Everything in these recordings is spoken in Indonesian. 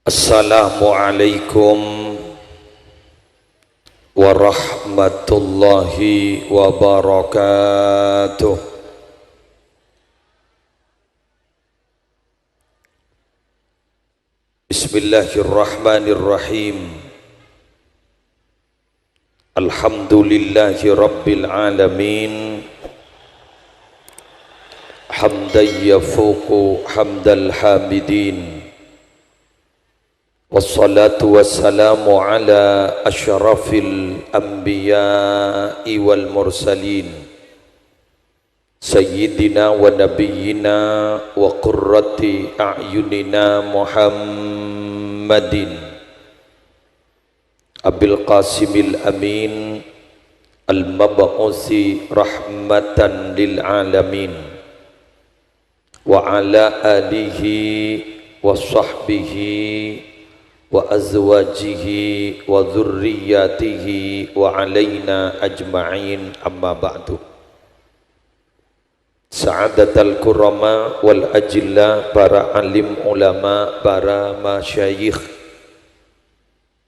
Assalamualaikum warahmatullahi wabarakatuh. Bismillahirrahmanirrahim. Alhamdulillahi rabbil alamin. Hamdan yafuqu hamdal hamidin. Wassalatu wassalamu ala asyrafil anbiya'i wal mursalin Sayyidina wa nabiyyina wa qurrati a'yunina Muhammadin Abil Qasimil Amin Al-Mab'usi rahmatan lil alamin wa ala alihi wa sahbihi wa azwajihi wa dzurriyyatihi wa alaina ajma'in, amma ba'du. Sa'adatul kurama wal ajilla, para alim ulama, para masyayikh,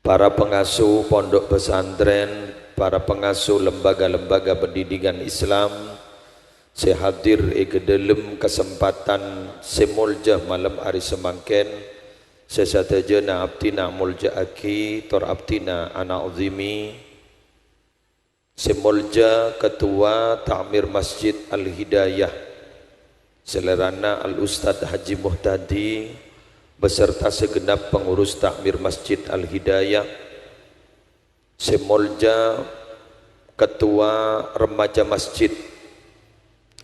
para pengasuh pondok pesantren, para pengasuh lembaga-lembaga pendidikan Islam, saya hadir ke dalam kesempatan semuljah malam hari semangken. Sesatajana abtina mulja aki tor abtina anak uzimi semulja ketua ta'mir Masjid Al-Hidayah selerana Al-Ustadz Haji Muhtadi beserta segenap pengurus ta'mir Masjid Al-Hidayah, semulja ketua remaja Masjid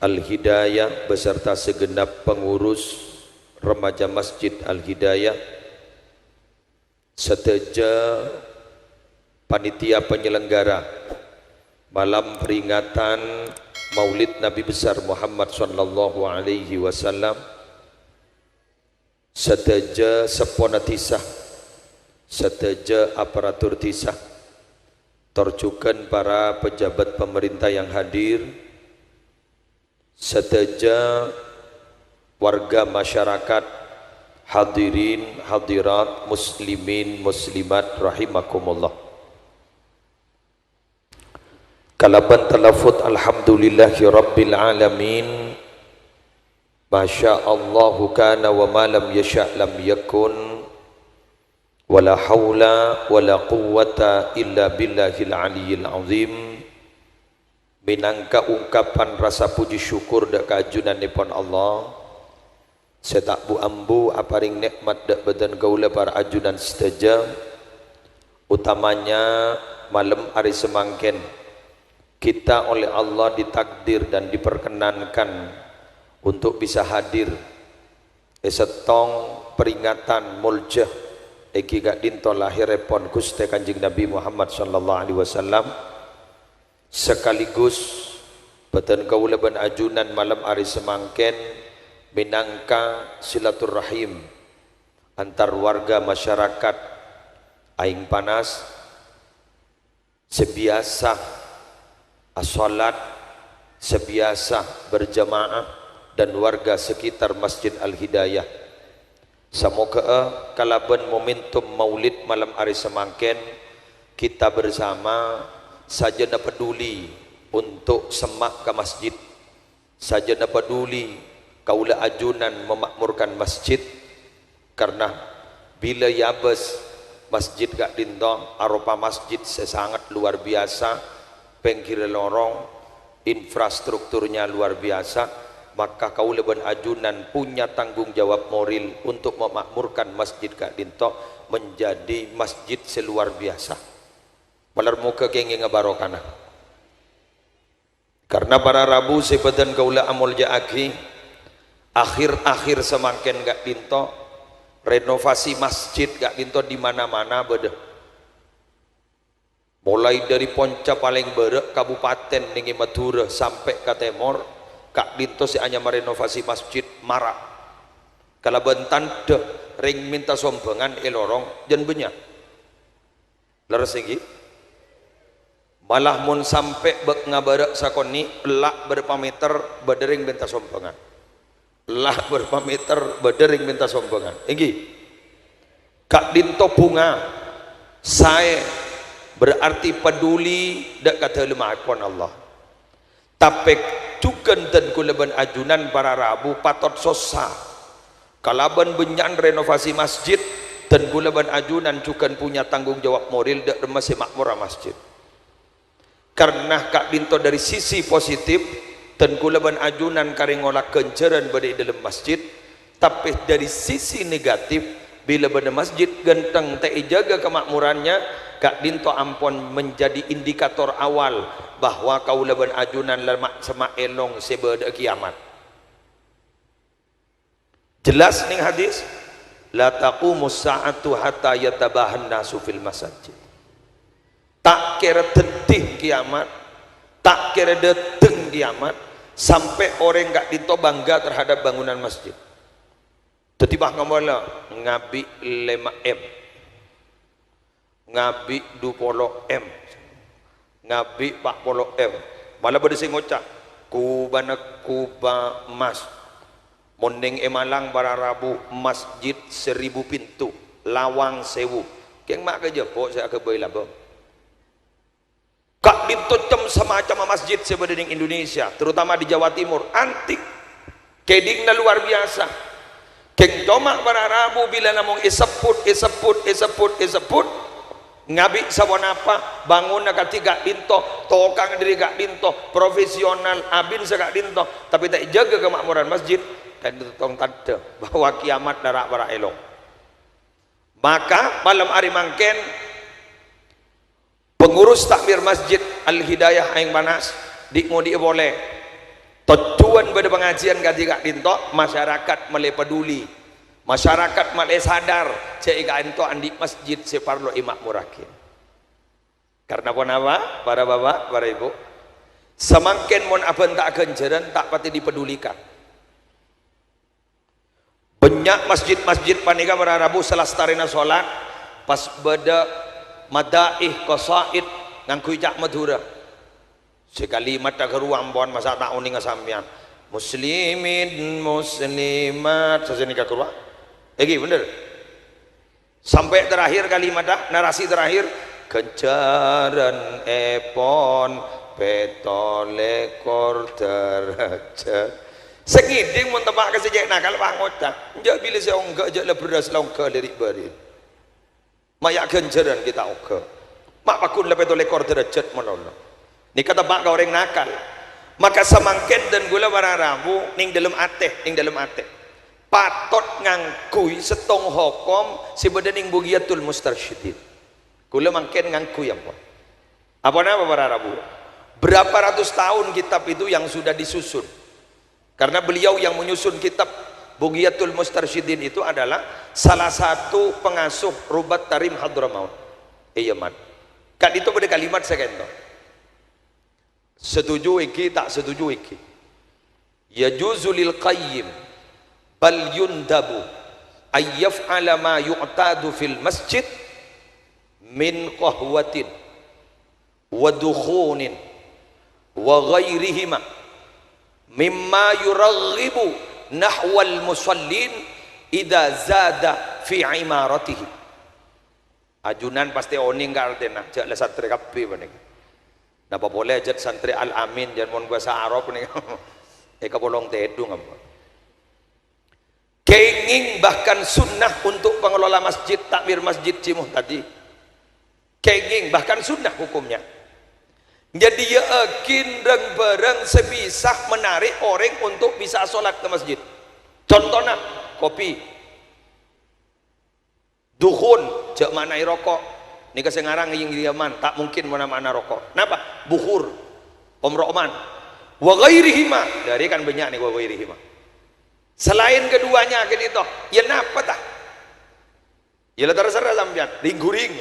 Al-Hidayah beserta segenap pengurus remaja Masjid Al-Hidayah, seteja panitia penyelenggara malam peringatan Maulid Nabi besar Muhammad sallallahu alaihi wasallam, seteja sepona tisah, seteja aparatur tisah, terjukan para pejabat pemerintah yang hadir, seteja warga masyarakat, hadirin hadirat, muslimin muslimat rahimakumullah. Kalaban talafut alhamdulillahi rabbil alamin. Masya Allahu kana wa ma lam yasha' lam yakun. Wala hawla wala quwwata illa billahil aliyyil azim. Minangka ungkapan rasa puji syukur dak kajunanipun Allah. Saya tak bu ambu aparing nikmat dak badan gaula para ajunan seteja, utamanya malam hari semangken kita oleh Allah ditakdir dan diperkenankan untuk bisa hadir setong peringatan muljah eki gak dinto lahiripun Gusti Kanjeng Nabi Muhammad sallallahu alaihi wasallam, sekaligus badan gaula ban ajunan malam hari semangken minangka silaturahim antar warga masyarakat aing panas sebiasa as-salat, sebiasa berjamaah dan warga sekitar Masjid Al-Hidayah. Semoga kalaban momentum Maulid malam hari semangken kita bersama sajana peduli untuk semak ke masjid, sajana peduli kaula ajunan memakmurkan masjid, karena bila yabes masjid gak dinto arupa masjid sesangat luar biasa, pengkira lorong, infrastrukturnya luar biasa, maka kaula ban ajunan punya tanggung jawab moral untuk memakmurkan masjid gak dinto menjadi masjid seluar biasa. Malar muka kenging ngabarokana. Karena para Rabu sebadan kaula amul jaaki akhir-akhir semangken gak dinto renovasi masjid gak dinto di mana-mana beda. Mulai dari Ponca paling berek kabupaten ningi Madura sampai ke Timor gak dinto si hanya merenovasi masjid marak. Kalau bentan deh ring minta sombongan elorong jan banyak. Leres iki. Malah mun sampai bek ngabarek sakoni elak berapa meter badering minta sombongan. Lah berapa meter badering minta sombongan. Iki Kak dinto bunga saya berarti peduli dak kata lemah pun Allah. Tapi cukan dan kulaban ajunan para rabu patot sosa. Kalaban benyan renovasi masjid dan kulaban ajunan cukan punya tanggung jawab moral dak masih makmurah masjid. Karena kak dinto dari sisi positif dan kulaban ajunan karingola kenceran pada dalam masjid, tapi dari sisi negatif bila pada masjid genteng tak jaga kemakmurannya, kak dinto ampon menjadi indikator awal bahwa kaulaban ajunan lemak semak elong sebeda kiamat. Jelas nih hadis, la taqumus sa'atu hatta yatabahan nasu fil masajid. Tak kira tetih kiamat, tak kira deteng kiamat sampai orang kak dinto bangga terhadap bangunan masjid. Tetibah ngomonglah ngabi 5M, ngabi 20M, ngabi 40M. Malah pada sing ngocak kubana kuba emas mondeng emalang bara rabu masjid 1000 pintu lawang 1000 keng mak kerja pok saya ke bayi labang kak ditutup semacam masjid sebenarnya di Indonesia terutama di Jawa Timur antik kedingna luar biasa. Keng comak para rabu bila namung iseput ngabi sabon apa bangun nak tiga dinto tokang diri gak dinto profesional abin segak dinto tapi tak jaga kemakmuran masjid dan tong tanda bahwa kiamat darak para elok. Maka malam hari mangken pengurus takmir masjid Al Hidayah aing panas dikmudi boleh tujuan pada pengajian ganti kak dinto masyarakat mulai peduli, masyarakat mulai sadar cek kak dinto andi masjid separlo imak murakin. Karena pun apa para bapak para ibu semangkin mon apa tak kenceran tak pati dipedulikan. Banyak masjid-masjid panika para rabu selastarina solat pas beda madaih qasaid ngangkui cak madura sekali mata keruang bon masa tak uning sampean muslimin muslimat seseni ka keruang bener sampai terakhir kalimat narasi terakhir kencaran epon petolekor derajat segiding mun tebak kesejek nakal pangota njak bila saya enggak jak le beras longka dari bari mayak kencaran kita oke mak pakun le petolekor derajat menolong ni kata bak orang nakal maka samangken dan gula bara rabu ning dalam ateh patot ngangkui setong hukum sebedening bugiyatul mustarsyidin gula mangken ngangkui apa nama bara rabu berapa ratus tahun kitab itu yang sudah disusun karena beliau yang menyusun kitab bugiyatul mustarsyidin itu adalah salah satu pengasuh Rubat Tarim Hadramaut iya man kan itu pada kalimat sekento setuju iki tak setuju iki yajuzu lil qayyim bal yundabu ay yaf'ala ma yu'tadu fil masjid min qahwatin wa dukhunin wa ghairihima mimma yuraghibu nahwal musallin idza zada fi imaratihi ajunan pasti oning kartena jak la santri kabeh panik napa boleh jad santri Al Amin jangan mon bahasa Arab nih bolong tedung apa kenging bahkan sunnah untuk pengelola masjid takmir masjid cimuh tadi kenging bahkan sunnah hukumnya jadi yakin dan barang sebisa menarik orang untuk bisa sholat ke masjid contohnya kopi dukhun jak manai rokok ini kesengarang yang diaman tak mungkin mana-mana rokok kenapa? Bukhur omroman wa ghairihima dari kan banyak nih wa ghairihima selain keduanya gitu ya napa tak ya lah terserah sampean ringguring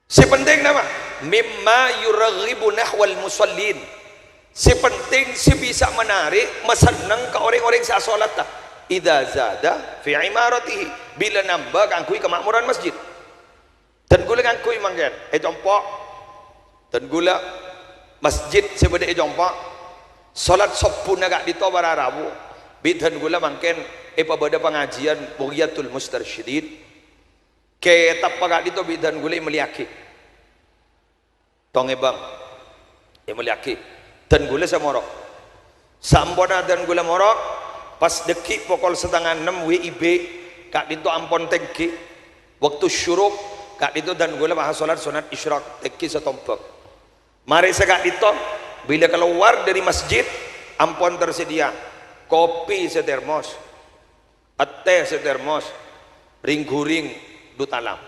si penting nama mimma yuraghibu nahwal musallin si penting si bisa menarik meseneng ke orang-orang yang sholat tak idza zada fi imaratihi bila nambah kangkui kemakmuran masjid dan gula kangkui manggen jompok dan gula masjid sebenarnya jompok salat sopun agak dito bara rabu bidan gula mangken pada pengajian Bugyatul Mustarsyidin ketap pagak dito bidan gula meliaki tonge bang meliaki dan gula samorok sambona dan gula morok pas deki pokol setengah 6 WIB kak dito ampon tengki waktu syuruk kak dito dan gula bahas solat sunat isyraq tengki setompak mari sekak dito bila keluar dari masjid ampon tersedia kopi setermos teh setermos ring-guring dutalam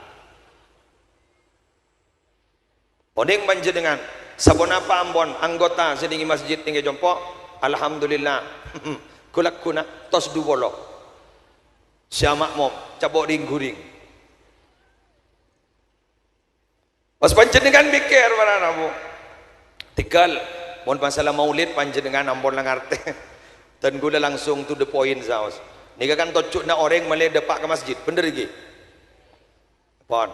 odeng panjenengan sabon apa ambon anggota sedingi masjid tinggi jompo alhamdulillah kulak kuna tos du bolok siamak mom cabok ring-guring pas panjenengan mikir para nabu tikal mohon masalah maulid panjenengan ambon langarte dan gula langsung to the point saus nika kan tocuk na orang malay depak ke masjid bener lagi pon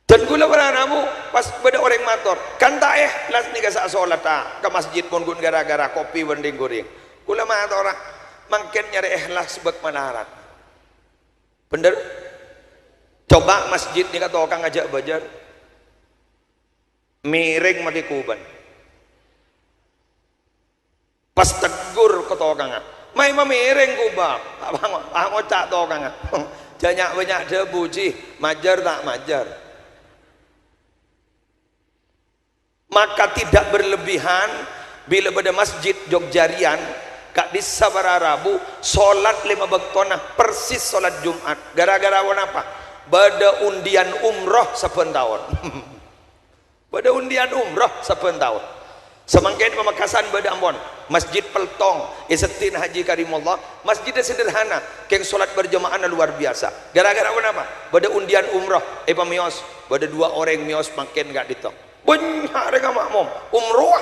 dan gula beranamu pas beda orang motor kan tak las nika sak solat ke masjid pun gun gara-gara kopi bending goreng gula motor orang mangken nyari ikhlas sebab manarat bener coba masjid nika to kang ngajak bajar miring mati kuban pas tegur ke tokanga mai mamiring kubak apa cak tokanga banyak banyak debu sih majar tak majar maka tidak berlebihan bila pada masjid Jogjarian kak di sabara Rabu solat 5 waktu persis solat Jumat gara-gara apa pada undian umroh saben tahun pada undian umroh saben tahun semangkin pemekasan pada ambon masjid Peltong Isetin Haji Karimullah masjidnya sederhana keng solat berjamaah luar biasa gara-gara apa pada undian umroh pamios pada 2 orang mios makin gak ditok banyak mereka makmum umroh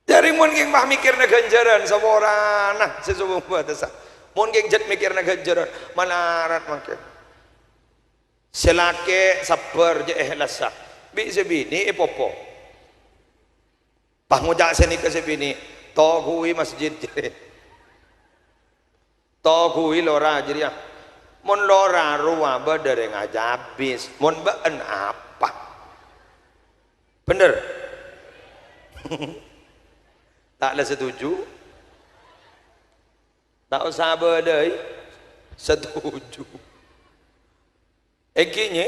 dari mun geng bah mikirna ganjaran saboran nah sesubung batasa mun geng jet mikirna ganjaran malarat makin selake sabar je ikhlas bi sebini popo pangujak seni ke sebini to kui masjid to kui lora jadi mon lora ruwa badare ngajabis mon been apa bener tak ada setuju tak usah badai setuju ekinya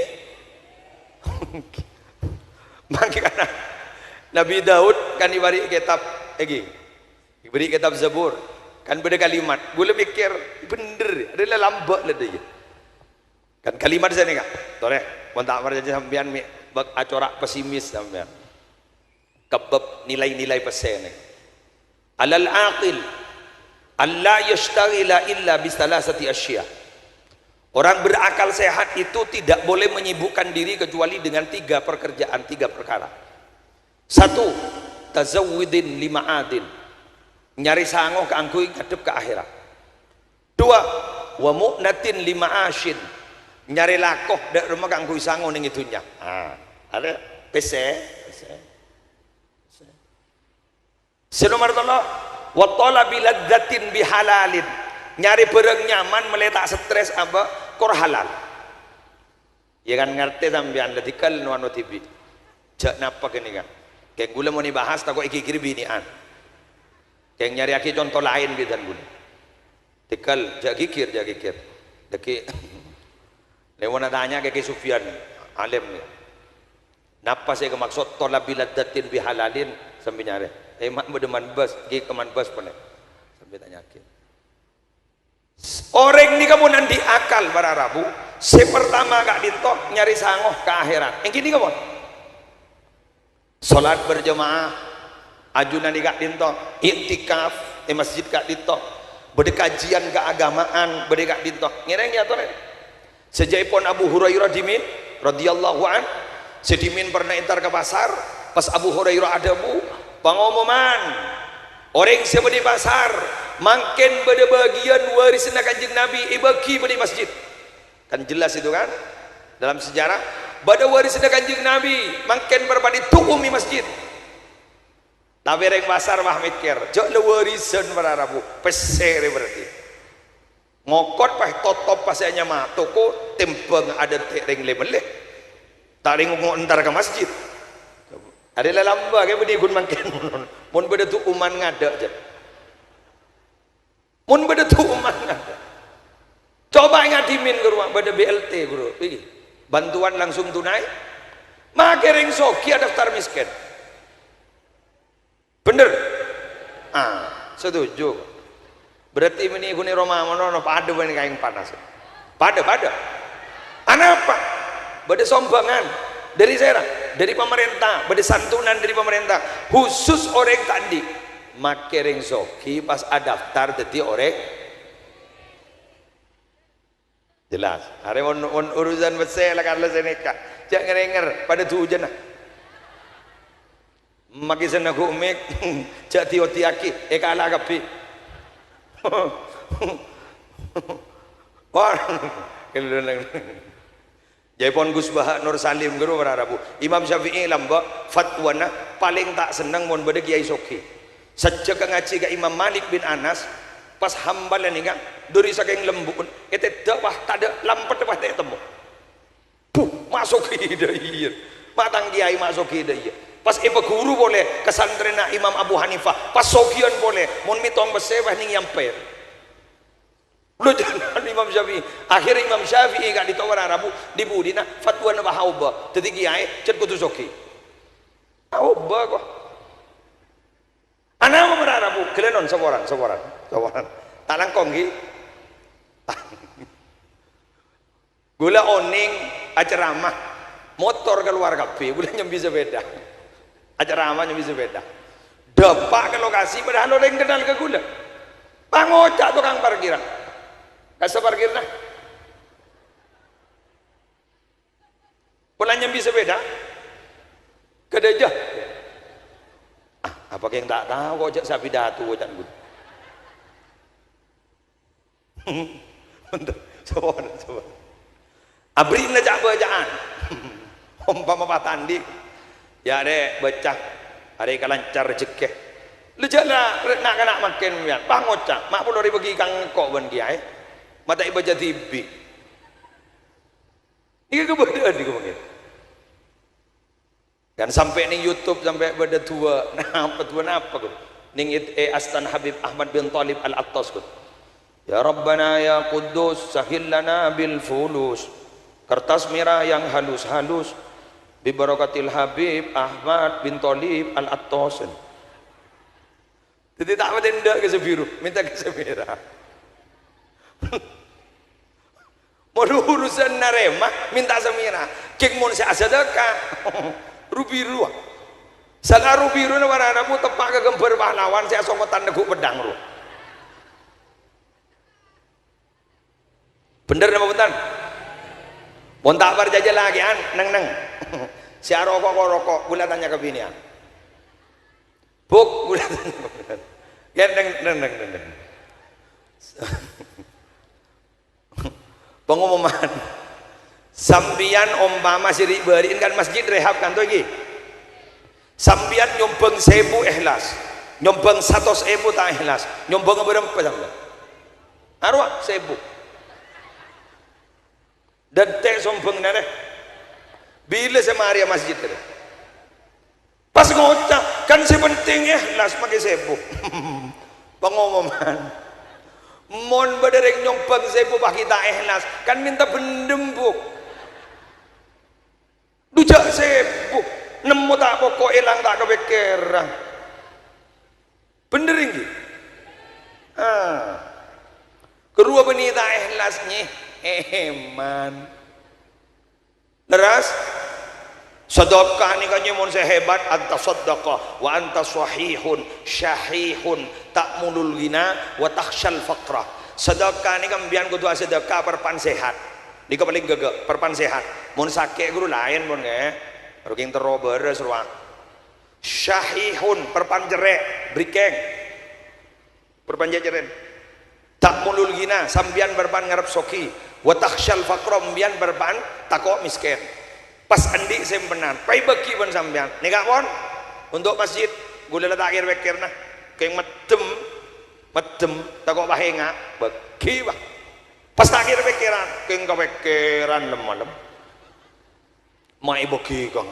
makanya Nabi Daud kan diberi kitab diberi kitab Zabur kan beda kalimat boleh mikir bener adalah lambat lah dia kan kalimat saya nih kak toleh tak percaya sampean acorak pesimis sampean kebab nilai-nilai pesen alal aqil alla yashtaghila illa bisalasati asya. Orang berakal sehat itu tidak boleh menyibukkan diri kecuali dengan 3 pekerjaan, 3 perkara. 1. Tazawwidin lima adin, nyari sangoh keangkui ngadep ke akhirat. 2. Wa mu'natin lima asin, nyari lakoh dari rumah keangkui sangoh ning itunya. Ada PC. Senomor 3. Wa talabi ladzatin bihalalin, nyari barang nyaman meletak stres apa kor halal ya kan ngerti sampean detikal nuano TV jak napa gini kan kayak gula mau dibahas tak kok iki-iki binian kayak nyari aki contoh lain bidan gula tikal jak kikir deki lewat tanya kayak Sufyan alim nih napa saya kemaksud talabi ladzatin bihalalin sampai nyari mak bedeman bas gi keman bas pun sampai tanya aki orang ini kamu nanti akal para Rabu sepertama gak dintok nyari sangoh ke akhirat yang gini kamu sholat berjamaah ajunan gak dintok iktikaf masjid gak dintok berdekajian keagamaan berdek dintok ngereng ya tuh sejaipun Abu Hurairah dimin radhiyallahu an sedimin pernah entar ke pasar pas Abu Hurairah ada bu pengumuman orang siapa di pasar mangken pada bagian warisan kanjeng Nabi ibaki pada masjid kan jelas itu kan dalam sejarah pada warisan kanjeng Nabi mangken berbadi tuumi masjid Tapi ring pasar mah mikir, jok lewarisan para Rabu, pesere berarti. Ngokot pas totop pasnya mah toko tempeng ada ring lebeleh. Tak ring ntar ke masjid. Ada lamba kayak bedi gun mangken. Mun beda tu uman ngada aja. Mun beda tu uman ngada. Coba ngadimin ke rumah beda BLT guru. Bantuan langsung tunai. Make ring soki ada daftar miskin. Bener? Setuju. Berarti ini kuni Roma mono pada ini kain panas. Pada. Apa? Bade sombangan dari saya, dari pemerintah, bade santunan dari pemerintah. Khusus orang tadi, make ring soki pas ada daftar jadi orang. Jelas. Hari urusan besar lah kalau saya nikah. Jangan ngerenger pada tu hujan lah. Maki sana ku mek jadi otiaki ekala kapi. Wah, Jaipon Gus Baha Nur Salim guru berarabu. Imam Syafi'i lamba fatwana paling tak senang mon bade kiai soki. Sejak ngaji ke Imam Malik bin Anas pas hambalan ingat dari saking lembut itu dakwah tak ada lampat dakwah tak temu. Masuk hidayah. Matang kiai masuk hidayah. Pas ibu guru boleh kesantren Imam Abu Hanifah pas sokian boleh mun mitong besewah ning yamper lu jangan Imam Syafi'i akhir Imam Syafi'i gak ditawar Arabu dibudina fatwa na bahauba jadi kiai cet kutu soki auba kok ana mau berarabu kelenon sawaran tak langkong gi gula oning aceramah motor keluar kape gula nyambi sepeda acara amannya bisa beda dampak ke lokasi padahal orang kenal ke gula pangocak tukang parkiran kasih parkir nah pulangnya bisa beda kedajah apa yang tak tahu kok cak sapi datu kok cak gue coba abri ngajak bacaan umpama patandi ya dek becah hari kalancar rezeki lu jala nak kena makin mian pangocak mak pun dari bagi kang kok ban kiai mata ibadah tibi ini kebetulan di mungkin kan sampai ning YouTube sampai pada tua apa kok ning Astan Habib Ahmad bin Talib Al-Attas kok ya Rabbana ya Quddus sahil lana bil fulus kertas merah yang halus-halus bibarakatil Habib Ahmad bin Talib Al-Attas. Jadi tak ada ndak ke biru, minta ke merah. Mau urusan narema, minta semira. Kek mun saya sedekah. Rubiru. Salah rubiru na warana mu tepak ke gambar pahlawan saya songotan neguk pedang ru. Bener apa betul? Mau tak berjajah lagi an, neng. Si rokok, gula tanya ke binian. Buk, gula tanya. Ya neng. Pengumuman. Sambian umpama si bariin kan masjid rehab kan tuh iki. Sambian nyombang 1000 ikhlas, nyombang 100.000 tak ikhlas, nyombang berapa sampean? Arwah 1000. Dan teh sombong nane bila semari masjid itu pas ngocak kan sepenting ikhlas pakai 1000 pengumuman mon baderek nyompang 1000 pak kita ikhlas kan minta pendembuk dujak 1000 nemu tak pokok elang tak kebekeran bener ini kedua benita ikhlasnya eman leras sedekah ni kan mun sehebat anta sadaqah wa anta sahihun syahihun ta'mulul ghina wa takhshal faqra sedekah ni kan bian kudu sedekah perpan sehat ni ka paling gege perpan sehat mun sakit guru lain mun ge ruking tero beres ruang syahihun perpan jerek brikeng perpan jeren ta'mulul ghina sambian berpan ngarep soki wa takhshal faqra mbian berpan takok miskin pas andi sempenan pai beki pun sambian nika pon untuk masjid gula la takir bekir nah keng medem takok bahenga bagi bah pas takir bekiran keng kebekiran lem-lem mai bagi kang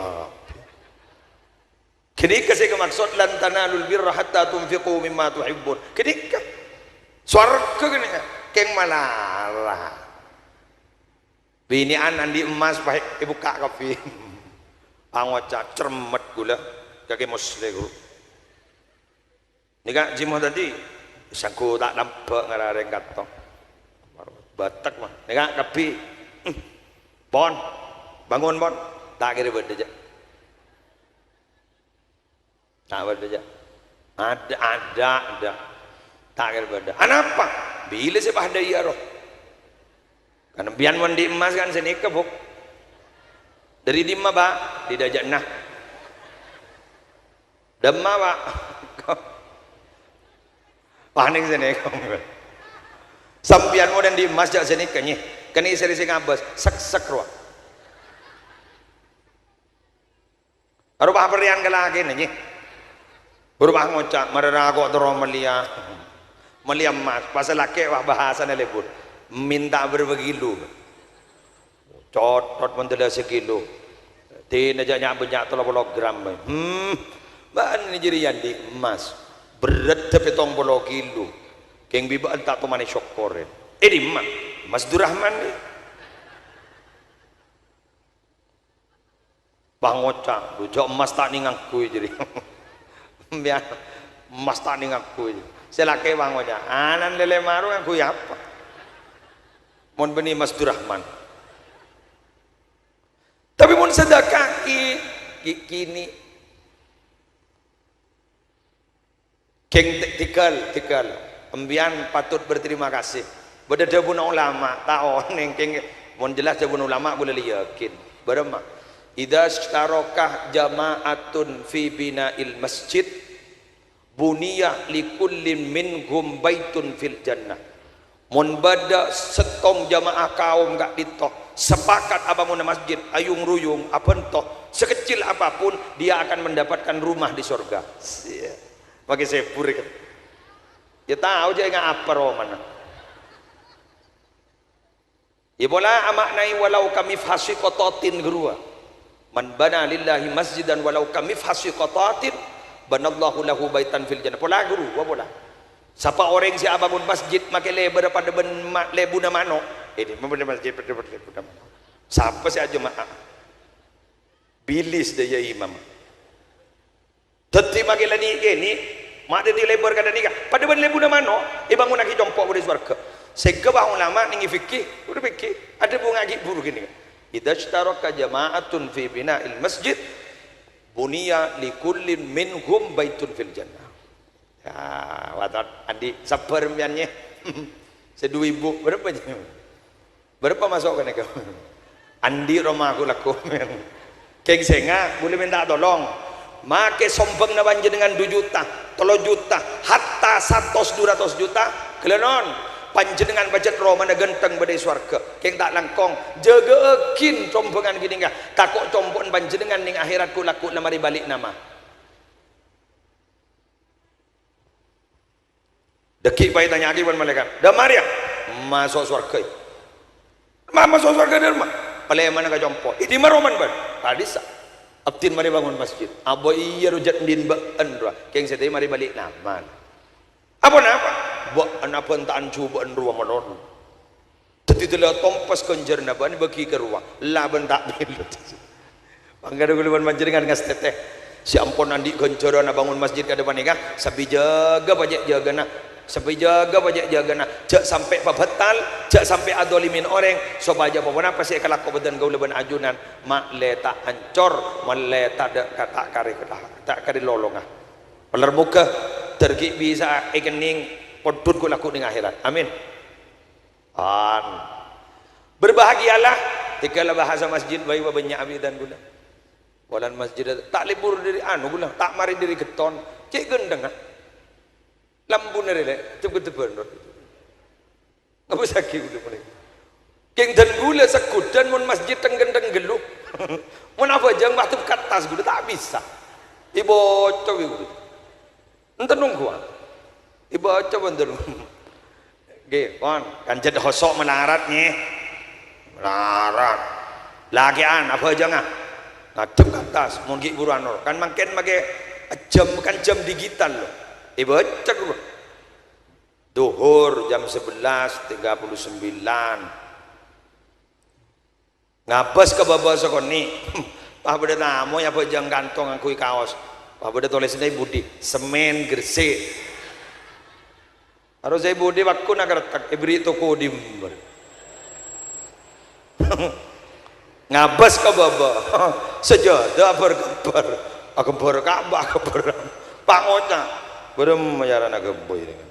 kenika saya maksud lan tanalul birra hatta tunfiqu mimma tuhibbun kenika swarga gini keng malala bini anan di emas baik ibu kak kapi angoca cermet gula kaki muslim guru nika jimoh tadi sangku tak nampak ngarareng katong batak mah nika kapi bon bangun bon tak kira beda tak beda ada tak kira beda apa bila saya pada iya roh karena biar mandi emas kan sini kebuk dari dimma pak tidak jannah demma pak panik sini sampian modern di emas jak sini kenyi kini seri sing abas sek ruang rubah perian kelaki nih berubah ngocak mereka kok terus melia emas pasal laki wah bahasanya lebur minta berapa kilo cotot mentela sekilo tin aja banyak 30 gram bahan ini jadian di emas berat tapi 30 kilo keng biba tak pemane syokore di Mas Durrahman nih bang ngocak jauh emas tak ningangku jadi biar emas tak ningangku saya laki bang ngocak anan lele maru aku ya apa mon beni Mas Durrahman tapi mon sedekah kini keng tikal embian patut berterima kasih pada jabun ulama tahu neng keng mon jelas jabun ulama boleh yakin berema idza sytarakah jama'atun fi bina'il masjid buniyah likullin minhum baitun fil jannah mun bada setong jamaah kaum gak ditok sepakat abang masjid ayung ruyung apa entoh sekecil apapun dia akan mendapatkan rumah di surga pakai sepur kan ya tahu aja nggak apa romana ya bola amaknai walau kami fasiqatatin gerua man bana lillahi masjidan walau kami fasiqatatin banallahu lahu baitan fil jannah pola guru bola siapa orang si abangun masjid makai lebar pada lebu nama no ini memang masjid pada lebu nama siapa si jemaah bilis daya imam teti makai lani ini mak dia lebar kada nikah pada lebu nama no bangun lagi jompok pada surga sehingga bangun lama ningi fikih udah fikih ada bunga lagi buruk ini idza sytaraka jama'atun fi bina'il masjid buniya likullin minhum baitun fil jannah ya watat andi sabar miannya sedu ibu berapa masuk kan andi rumah aku laku keng senga boleh minta tolong make sombong na banjir dengan 2 juta 3 juta hatta 100-200 juta kelenon panjenengan budget Roma na genteng badai swarga keng tak langkong jaga ekin sombongan gini enggak takut combon panjenengan ning akhirat ku laku na mari balik nama dekik bayi tanya lagi malaikat dah Maria masuk surga masuk surga dari mana paling mana ka jompo ini maroman ban hadis abtin mari bangun masjid abo iya rujat din ba andra keng sete mari balik naman apa napa bo anapa entaan cuba andru manon teti tela tompas konjer na ban bagi ke ruang laban tak bil panggada guluban manjenengan ngas teteh si ampun andi konjero na bangun masjid ka depan nikah sabi jaga pajak jaga na sampai jaga pajak jaga na jak sampai pabatal jak sampai adolimin orang so baja apa apa sih kalau kau badan gaul ban ajunan mak leta ancor maleta dak kata kari tak kari lolongah peler muka tergi bisa ekening podut ku laku ning akhirat amin berbahagialah tikala bahasa masjid bayi banyak abi dan gula walan masjid tak libur dari anu gula tak mari dari geton cek gendeng lampu nerele cukup tebenor apa sakit udah mulai keng dan gula sekudan mun masjid tenggendeng geluh mun apa jang waktu ke atas gula tak bisa ibu cowi gula enten nunggu dibaca bener nggih kon kanjeng hosok melarat nih melarat lagi apa jangan ngadep ke atas mau nggih buruan kan makin pakai jam kan jam digital loh dibaca gua duhur jam 11.39 ngabas ke bawah sekoni pak beda namo ya apa jang kantong angkui kaos pak beda tulisnya budi semen gresik harus saya budi waktu nagartak ibri toko dimber ngabas ke bawah sejadah bergembar agembar kabah agembar pangonya berem mayaran agemboy dengan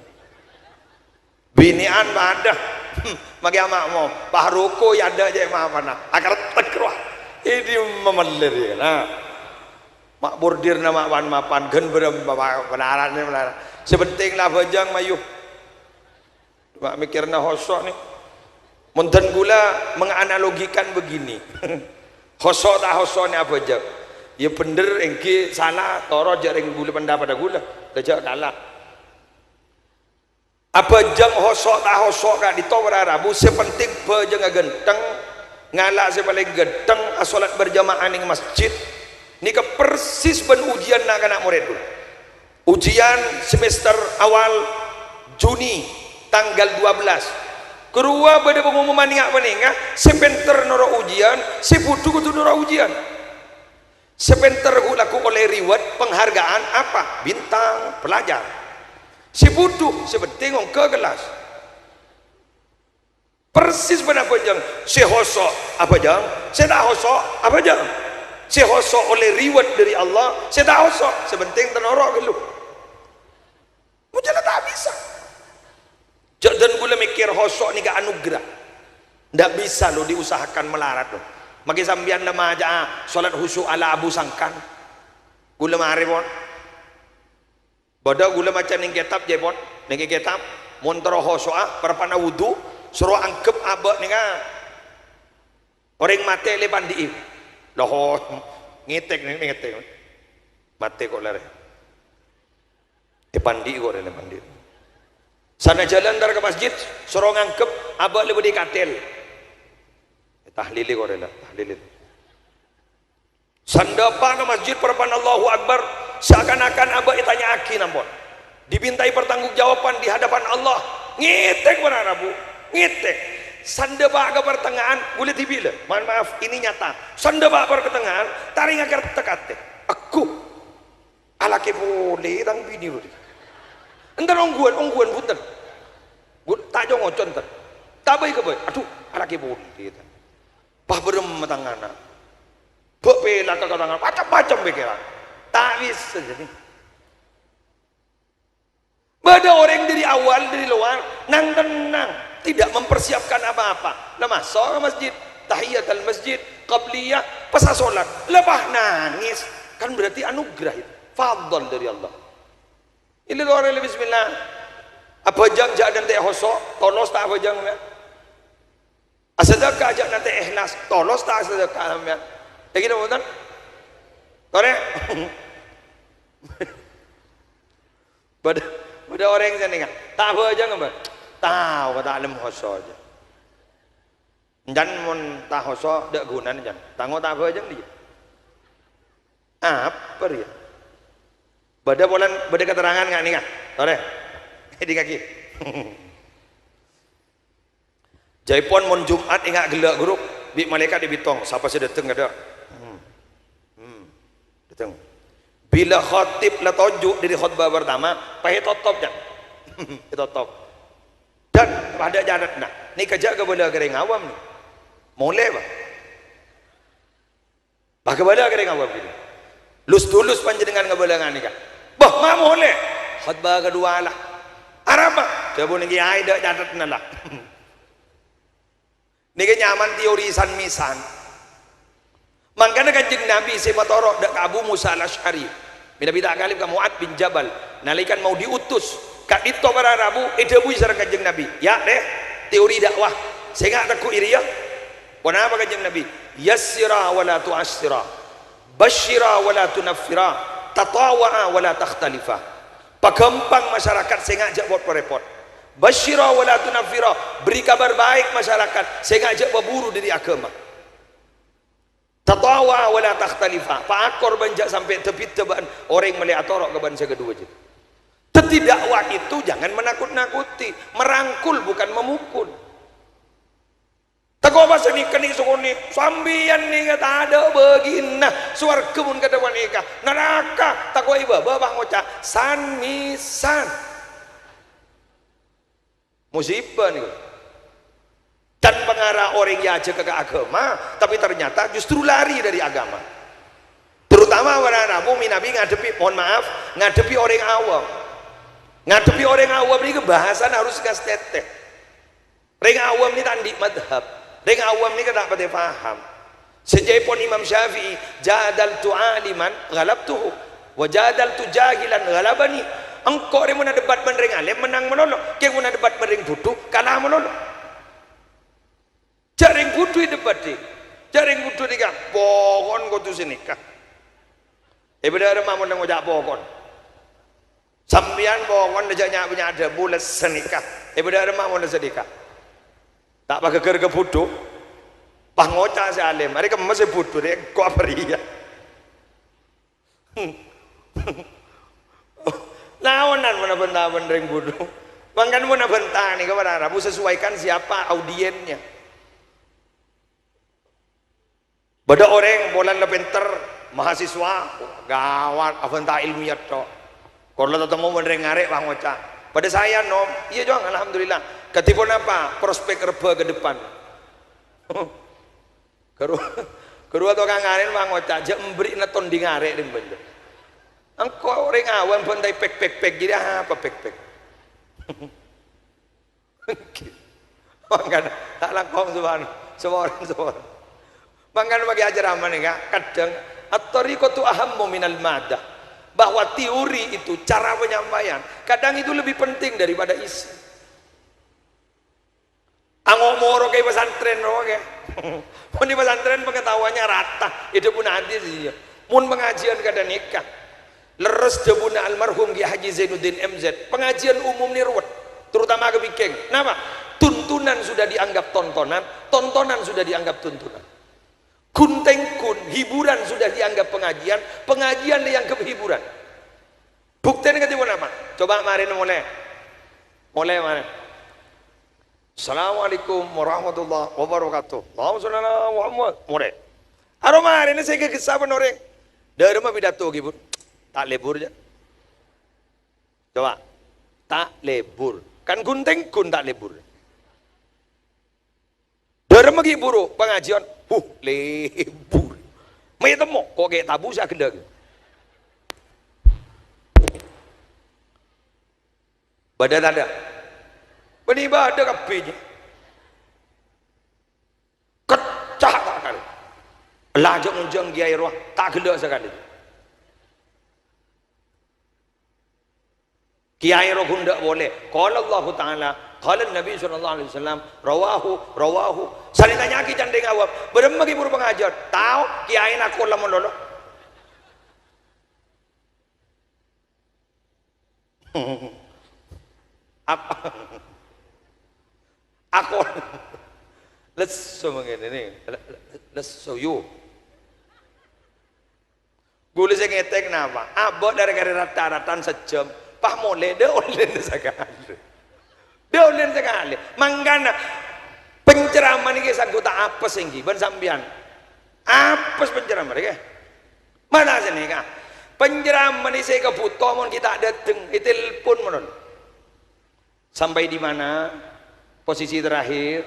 binian ada magi amak mau pak ruko ya ada aja mah mana akar tekrah ini memelir ya nah mak bordir nama mapan gen berem benaran ini benaran sepenting lah bajang mayu mak mikirna hosok nih munten gula menganalogikan begini hosok tak hosok ni apa aja ya bener engki salah toro jaring gula pendapat gula dajak kalah apa jang hosok tak hosok kak di tawar Arabu sepenting bajang genteng ngalak sepaling genteng asolat berjamaah ning masjid ni ke persis ben ujian nak anak murid dulu ujian semester awal Juni tanggal 12 kedua pada pengumuman ningak sepenter noro ujian seputu kutu noro ujian sepenter laku oleh reward penghargaan apa bintang pelajar seputu sepenting ke kelas persis pada apa jang sehosok apa jang saya tak hosok apa jang sehosok oleh reward dari Allah saya tak hosok sepenting tenorok gelu mujana tak bisa jangan gula mikir hosok ni ke anugerah ndak bisa lo diusahakan melarat lo maki sambian lama aja salat khusyuk ala Abu Sangkan gula mari pon bodoh gula macam ning kitab je pon ning kitab montoro hosok perpana wudu suruh angkep abak ning orang mate le pandi loh ngetek ning ngetek mate kok lare pandi kok le pandi sana jalan dar ke masjid suruh ngangkep abak lebih di katil tahlili korela tahlili sandapa ke masjid perpan Allahu Akbar seakan-akan abak ditanya aki nampon dibintai pertanggungjawaban di hadapan Allah ngetek benar Rabu ngetek sandapa ke pertengahan boleh dibila mohon maaf ini nyata sandapa ke pertengahan taring agar tekate aku alake boleh tang bini entar ongguan punten tak jong ocon entar tak baik ke baik aduh alaki boleh gitu pah berem matangana bepela ke tangan macam-macam pikiran tak bisa jadi pada orang dari awal dari luar nang tenang tidak mempersiapkan apa-apa lemas masuk ke masjid tahiyat al masjid qabliyah pas salat lepas nangis kan berarti anugerah itu fadl dari Allah ini orang lebih bismillah apa jang jak dan teh hosok tolos tak apa jang ya asadaka jak nanti ikhlas tolos tak asadaka ya gitu betul korek pada orang yang sana tak apa jang apa tahu kata alim hosok aja jangan mun tak hosok dak guna jan tanggo tak apa jang dia apa ya bada keterangan nggak nih kan tore di kaki jaipon mon Jumat ingat gelak grup bi malaikat dibitong siapa sih datang ada datang bila khatib la tajuk dari khutbah pertama pakai totop jan totop dan pada jadat nah ni kerja ke bola kering awam ni boleh bah ke bola kering awam gitu lus panjenengan ngebelangan ni kan bah mah boleh khutbah kedua lah araba coba niki ai dak catatna lah niki nyaman teori san-misan mangkana kanjeng Nabi sematoro dak Abu Musa al-Asy'ari bida-bida kali ka Mu'ad bin Jabal nalikan mau diutus kak dito para Rabu edebui sareng kanjeng Nabi ya deh teori dakwah sehingga aku iriya kenapa kanjeng Nabi yassira wala tu'assira basyira wala tunaffira tatawa'a wala takhtalifa pagempang masyarakat saya ngajak buat repot. Basyira wa la tunafira, beri kabar baik masyarakat saya ngajak berburu dari agama. Tatawa wa la takhtalifa, pakor banjak sampai tepi tebaan orang melihat torok ke bangsa kedua je. Dakwah itu jangan menakut-nakuti, merangkul bukan memukul. Tako bahasa ni kini sokoni sambian ni kata ada begina suarga pun kata wanita neraka tako iba babang ngoca san misan musibah ni dan pengarah orang yang aja ke agama tapi ternyata justru lari dari agama, terutama warna Nabi ngadepi, mohon maaf, ngadepi orang awam. Ngadepi orang awam ini kebahasan harus gas teteh. Orang awam ini tandik madhab, orang awam ini tak pada faham. Sejak pun Imam Syafi'i jadal tu aliman galabtuhu wa jadal tu jahilan galabani. Engkau yang mana debat menering alim menang menolok, yang mana debat menering butuh kalah menolok. Jaring butuh debat ni, jaring butuh ni kan pohon kau tu sini kah? Ibadah ada mamun yang ngajak pohon. Sambian pohon ajaknya punya ada bulat senikah. Ibadah ada mamun sedekah. Tak pakai kerja butuh, pangoca si alim. Hari kamu masih butuh deh, kau apa dia? Lawanan mana bentah benteng butuh. Mangkan mana bentah ni kepada Rabu sesuaikan siapa audiennya. Bada orang bolan lebenter mahasiswa gawat aventa ilmiah to. Kalau ketemu benteng ngarek bang ngoca. Pada saya nom, iya jong alhamdulillah. Ketipun apa? Prospek reba ke depan. Kedua tukang ngaren bang ngoca. Jek memberi neton di ngarek di benda. Engkau orang awam bentai pek jadi apa pek. Mangkan tak langkong semua orang. Mangkan bagi ajaran mereka kadang at-tariqatu ahammu minal madah, bahwa teori itu cara penyampaian kadang itu lebih penting daripada isi. Angomoro kayak pesantren oke. Pun di pesantren pengetahuannya rata, itu pun hadis sih. Mun pengajian kadang nikah. Leres debuna almarhum Ki Haji Zainuddin MZ, pengajian umum nirwet, terutama kebikeng. Kenapa? Tuntunan sudah dianggap tontonan, tontonan sudah dianggap tuntunan. Kunteng kun, hiburan sudah dianggap pengajian, pengajian dianggap hiburan. Buktinya ketemu apa? Coba mari mulai mana? Assalamualaikum warahmatullahi wabarakatuh. Allahumma Muhammad. Mulai. Aroma hari ini saya kesaban orang. Dari rumah pidato gitu. Tak lebur je. Coba. Tak lebur. Kan kunteng kun tak lebur. Dari rumah buru pengajian. Lebur. Mai temu kok kayak tabu saya kendak. Badan ada. Beribadah kabehnya. Kecah tak kali. Lajak unjang kiai roh tak kendak sekali. Kiai roh hendak boleh. Qala Allah Taala, qala Nabi sallallahu alaihi wasallam, rawahu. Saling tanya ki candeng awam. Berema ki buru pengajar. Tahu kiai nak kolam lolo. Apa? Aku lesu mengene ni. Lesu you. Gula saya ngetek kenapa? Abot dari rata-rataan sejam. Pah mole dia online sekali. Dia online sekali. Manggana pencerahan ini sanggup tak apa singgi ban sambian. Apa pencerahan mereka? Mana sini kah? Pencerahan ini saya kebutuh mon kita datang, telepon mon. Sampai di mana? Posisi terakhir?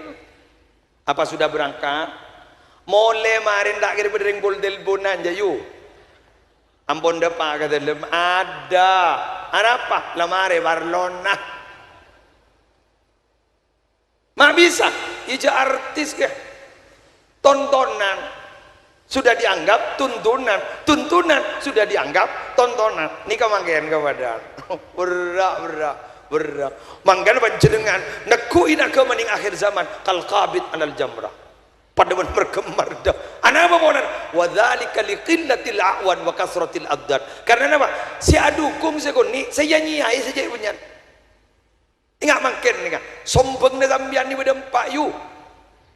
Apa sudah berangkat? Mole marin tak kira berdering bol teleponan jayu. Ampun depan kata lem ada apa lamare Barcelona mak bisa ija artis ke tontonan sudah dianggap tuntunan sudah dianggap tontonan ini kemanggian kepada berak manggan panjenengan nekuin agama ning akhir zaman kal qabid alal jamrah pada bergemar dah Kenapa bonan? Wa dzalika liqillatil a'wan wa kasratil abdan. Karena apa? Si adukung segoni, saya nyai saja punya. Ingat makin ni kan. Sombong na sambian ni pada empat yu.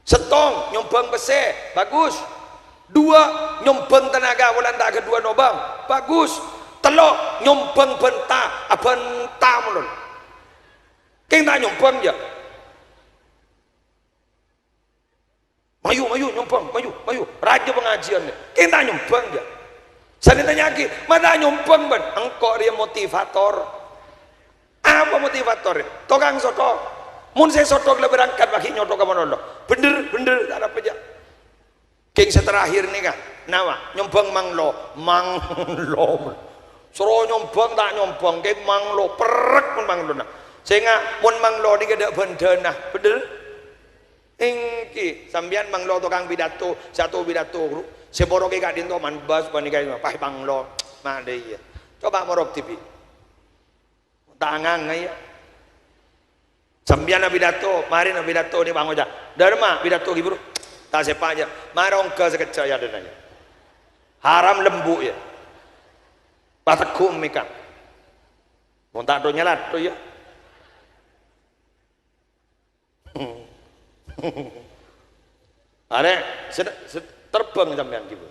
Setong nyompang bese, bagus. Dua nyompang tenaga bulan tak kedua nobang, bagus. Telok nyompang benta, apa benta mulun. Keng tak nyompang je. Mayu nyompang, mayu. Raja pengajian ni. Kita nyompang je. Saya tanya lagi, mana nyompang ban? Engkau dia motivator. Apa motivator? Tokang soto. Mun saya soto kalau berangkat bagi nyoto ke mana lo? Bener, tak ada apa je. King terakhir ni kan, nama nyompang manglo. Suruh nyompang tak nyompang, king manglo, perek pun manglo nah. Sehingga mun manglo ni kada benda nah, bener? Engki sambian manglo tukang pidato satu pidato seboro ke kadin to manbas panikai pah banglo made ya coba morok TV tangang ya sambian pidato mari na pidato ni Bang Oja dharma pidato gibru tak sepa aja marong ke sekecil ya dananya haram lembu ya patekum mikang mun tak do nyelat to ya Are terbang sampean gitu.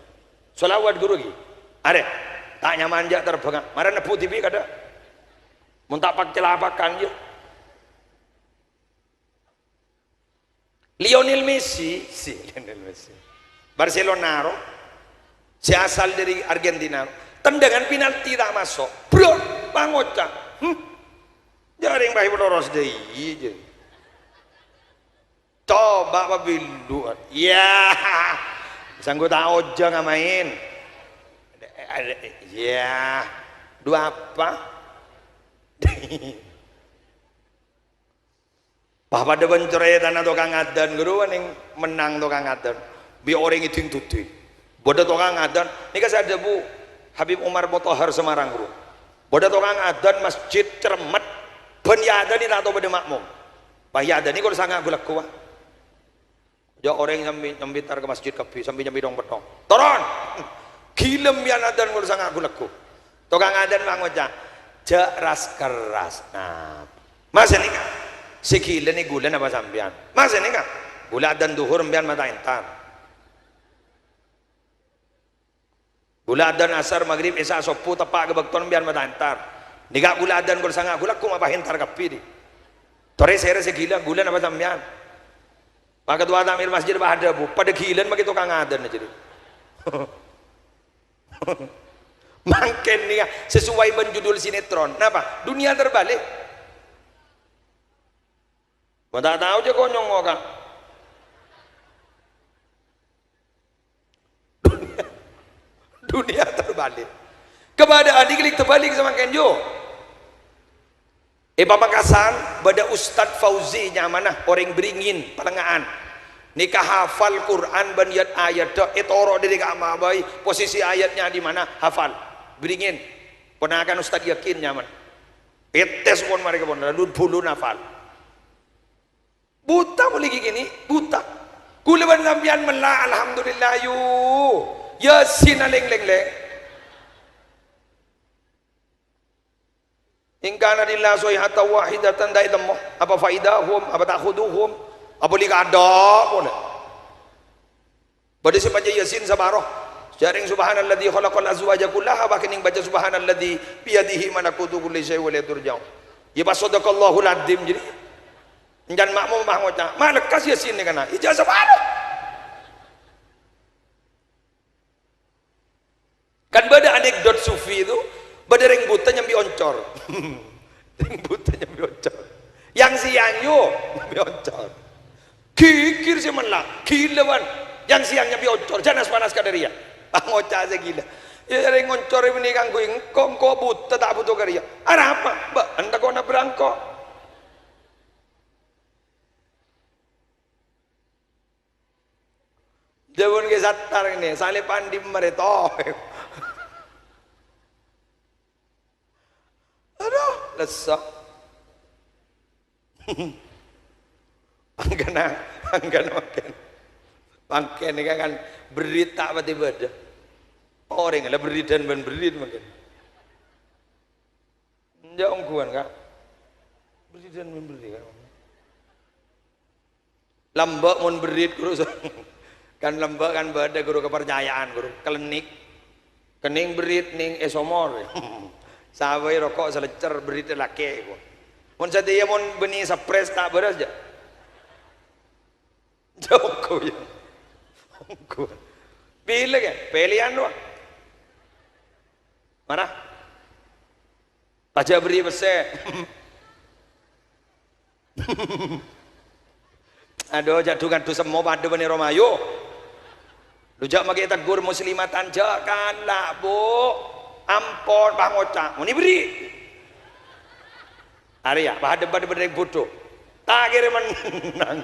Selawat guru lagi. Are tak nyaman jak terbang. Mara nepu TV kada. Mun tak pak celapakan je. Lionel Messi, Barcelona si asal dari Argentina. Tendangan penalti tak masuk. Bro, pangoca. Jaring bayi bodoros deui je. Coba pabilu ya sanggup tahu jangan main ya dua apa Papa ada bencerai tanah tukang adan guru yang menang tukang adan bi orang itu tuti bodoh tukang adan ini kan saya Bu Habib Umar Mutahar Semarang guru bodoh tukang adan masjid cermat ben ya adan ini tak tahu pada makmum Pak ya adan ini kalau sangat gulak kuah ya orang yang tar ke masjid kapi sambil nyambi dong betong turun gilem yang adan ngurus sangat aku leku tukang adan mangoja jeras keras nah mas ini kan si gila ni gula apa sambian mas ini kan gula adan duhur mbian mata intar gula adan asar maghrib isya sopu tepak ke bekton mbian mata intar nikah gula adan ngurus sangat aku leku apa hintar kapi di tore sere si gila gula apa sambian maka tua tamir masjid ada Bu pada gilan begitu kang adan aja deh makin nih sesuai menjudul sinetron kenapa dunia terbalik kau tak tahu aja kau nyongok kan dunia terbalik keadaan diklik terbalik sama Kenjo Pamakasan pada Ustadz Fauzi nyamanah orang beringin pelengahan nikah hafal Quran baniat ayat etoro dari kamabai posisi ayatnya di mana hafal beringin penakan Ustadz yakin nyaman etes pun mereka pun lalu bulu nafal buta boleh gini buta kuleban sambian melah alhamdulillah yu yasin aleng leng leng ingkana lillah soihata wahidatan daidammo apa faidahum apa takhuduhum apa liga ada boleh pada sepanjang yasin sabaroh jaring subhanalladzi khalaqal azwaja kullaha bakining baca subhanalladzi biyadihi malakutu kulli syai wa la turja'u ya sadaqallahul adzim jadi enjan makmum mah ngoca mah lekas yasin ni kana ijazah baru kan beda anekdot sufi itu bada ring buta nyambi oncor ring buta nyambi oncor yang siang yo nyambi oncor kikir si menlah kilawan yang siang nyambi oncor janas panas kadaria ngoca aja gila ya ring oncor ini kanggo engko buta tak butuh karya arah apa mbak anda kau nak berangkok jawon ke satar ini salipan di meretoh aduh lesak angkana makin Bangke ini kan berit tak pati beda. Orang lah berit dan berit mungkin. Jauh kuan kak. Berit dan berit kan. Lambak mun berit guru kan lambak kan beda guru kepercayaan guru klenik kening berit ning esomor. Sawai rokok selecer berit laki gua. Mun sadia mun benih sapres tak beres aja. Jauh kau ya. Pilih kan? Pilihan doang. Mana? Baca beri besar. Aduh jatuhkan tu semua pada bani Romayo. Lujak magi tegur muslimatan janganlah bu. Ampun bang ocak. Muni beri. Hari ya, pada beri bodoh. Tak kira menang.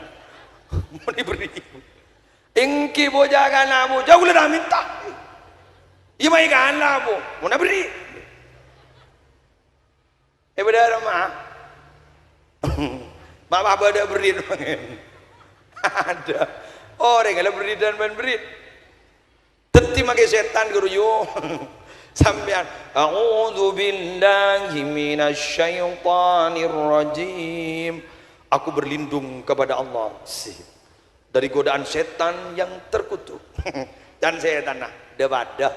Muni beri. Ingki bo jangan lamu, jauh dah minta. Ia mai kan lamu, mana beri? Benar mah. Mak ada beri ada. Orang kalau beri dan beri. Teti makai setan guru yo. Sampean a'udzu billahi minasyaitonir rajim. Aku berlindung kepada Allah dari godaan setan yang terkutuk. Dan setan nah dewadah.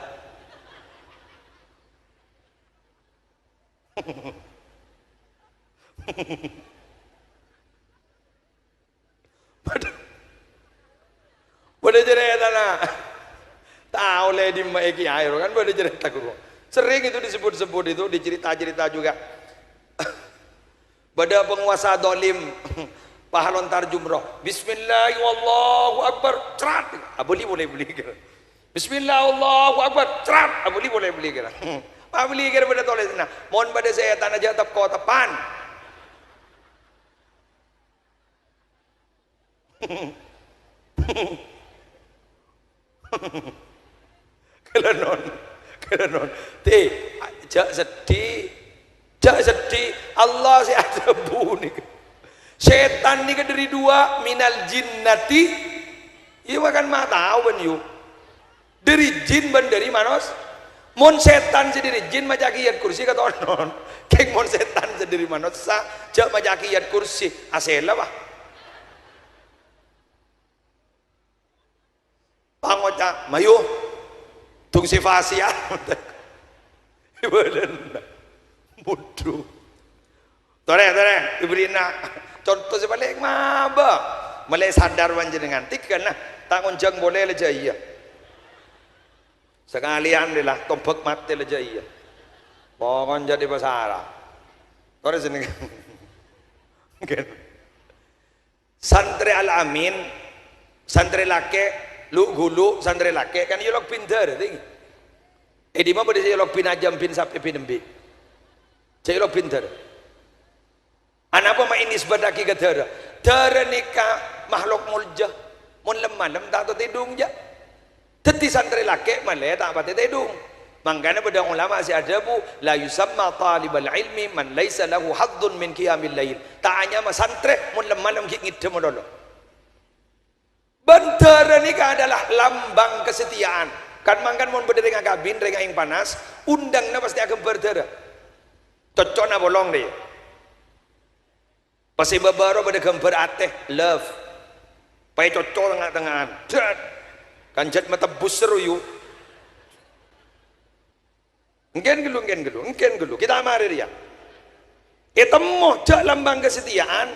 Pada cerita nah tahu le di maiki air kan pada cerita guru. Sering itu disebut-sebut itu dicerita-cerita juga. Pada penguasa dolim pahalon tarjumroh bismillah wallahu akbar cerat abuli boleh beli kira bismillah wallahu akbar cerat abuli boleh beli kira abuli kira pada tulis nah mohon pada saya tanah jatap kau tepan kelenon jak sedih Allah si ada bunyi setan ni kan dari dua minal jinnati iya makan mah tahu ben yu dari jin ben dari manos mon setan sendiri jin majakiyat kursi kata non keng mon setan sendiri manos sa jak majakiyat kursi asela bah pangoca mayu tung si fasia ibadan bodoh tore ibrina contoh sebalik maba mulai sadar panjenengan tikan nah tak unjang boleh leja iya sekalian lah tombak mati leja iya pokoknya jadi pasara tore sini santri al-amin santri lake lu gulu santri lake kan yolok pintar tinggi di mana pada yolok pinajam pin sapi pinembi saya yolok pintar anak apa main nisbadaki ke dara dara nikah makhluk muljah mun lemah tak tahu tidung ja teti santri laki malah tak pati tidung makanya pada ulama si ada bu la yusamma talibal ilmi man laisa lahu haddun min qiyamil lail tak hanya mas santri mun lemah lam ngidem dulu bentara nikah adalah lambang kesetiaan kan mangkan mun berdiri dengan kabin dengan yang panas undangnya pasti akan berdara cocoknya bolong deh pasti babaro pada gambar ateh love pai cocok tengah-tengahan kanjat mata bus seru yuk engken gelu kita mari dia itemu jak lambang kesetiaan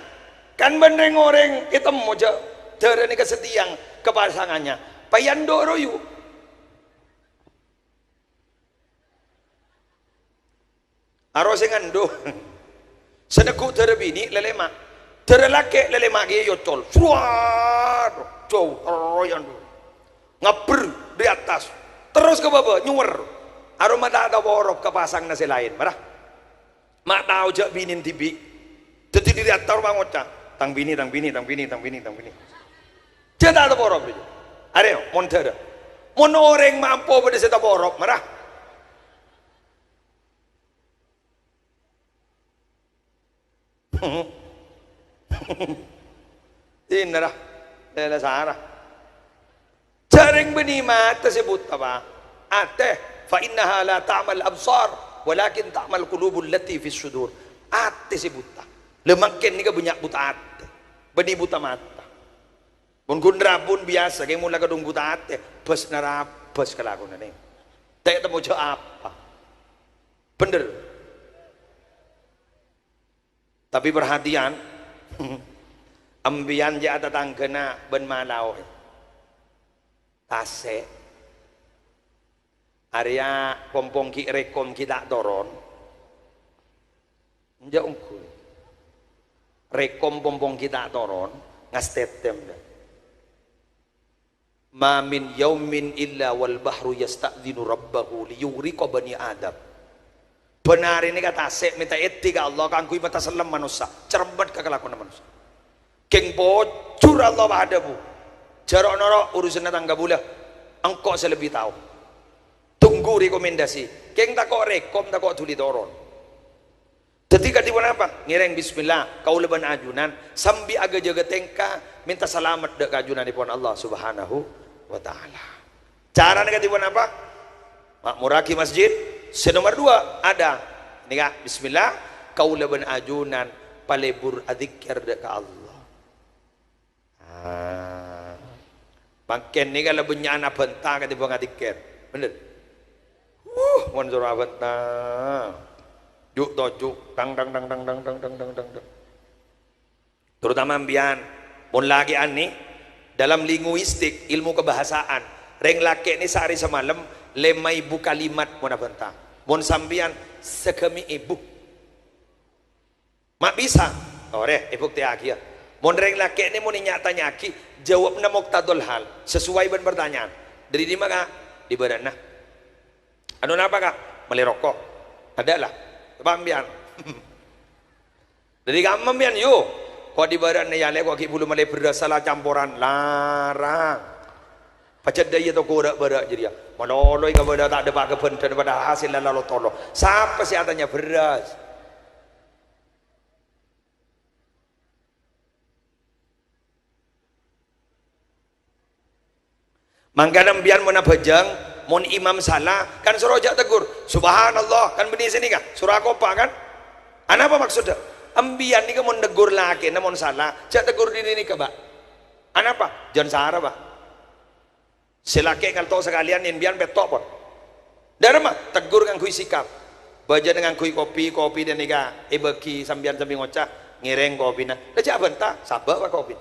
kan bener ngoreng itemu jak darah ini kesetiaan kepasangannya payan doro yuk arosengan do seneguk darah bini lele mak darah laki lele mak dia yocol suar jauh royan ngaber di atas terus ke bawah nyuwer aroma tak ada borok ke pasang nasi lain marah mak tahu jak binin tibi jadi di atas rumah ngocak tang bini dia tak ada borok itu ada mon darah mon orang mampu pada seta borok marah ini lah lele sarah Sering benima tersebut apa? Ate fa innaha la ta'mal absar walakin ta'mal qulubul lati fis sudur. Ate sebut ta. Lemakin ni ka banyak buta ate. Beni buta mata. Mun kundra pun biasa kay mula ka dong buta ate, bas narabas kalako na ni. Tayo tamo jo apa? Bener. Tapi perhatian, ambian ja tetanggana ben malau. Tase area pompong ki rekom kita toron jauh rekom pompong kita toron ngastetem dah ma min yaumin illa wal bahru yasta'dhinu rabbahu liyuriqa bani adam. Benar ini kata se minta etika Allah kan kui mata salam manusia cermat ka kelakuan manusia keng bocor Allah padamu jarok norok urusan tangga bulah engkau selebih tahu tunggu rekomendasi keng takok rekom takok tuli toron ketika di mana apa ngireng bismillah kau leban ajunan sambil aga jaga tengka minta selamat dek ajunan di pon Allah subhanahu wa ta'ala. Cara negatif apa? Makmuraki masjid senomor 2 ada ini kak bismillah kau leban ajunan palebur adzikir dek Allah. Makin ni kalau punya anak bentang kata buang adzikir, bener. Mon surah bentang, juk tojuk, dang. Terutama ambian, mon lagi ani dalam linguistik ilmu kebahasaan, reng laki ni sehari semalam 5.000 kalimat mon bentang, mon sambian sekemi ibu, mak bisa, ore ibu tiakia. Mon reng laki ni mon nyatanya aki jawab na muqtadul hal sesuai ben pertanyaan dari di mana di badan nah anu napa kak meli rokok ada lah pambian dari kamambian yuk kok di badan ya le kok ki bulu meli bersalah campuran larang pacet daya to korak badak jadi ya maloloi ka badak tak ada pak keben daripada hasil lalu tolo siapa sih atanya beras. Mangkana biar mana bajang, mon imam salah kan surojak tegur, subhanallah kan benih sini kan, surah kopa kan, apa maksudnya? Ambian ni kan mon tegur laki, namun salah, jak tegur diri ni kebak, apa? Jangan sahara pak, silaki kalau tahu sekalian imbian betok pun, dari mana? Tegur dengan kui sikap, baca dengan kui kopi dan nika, bagi sambian ngocah, ngireng kopi na, dah jak bentah, sabar pak kopi,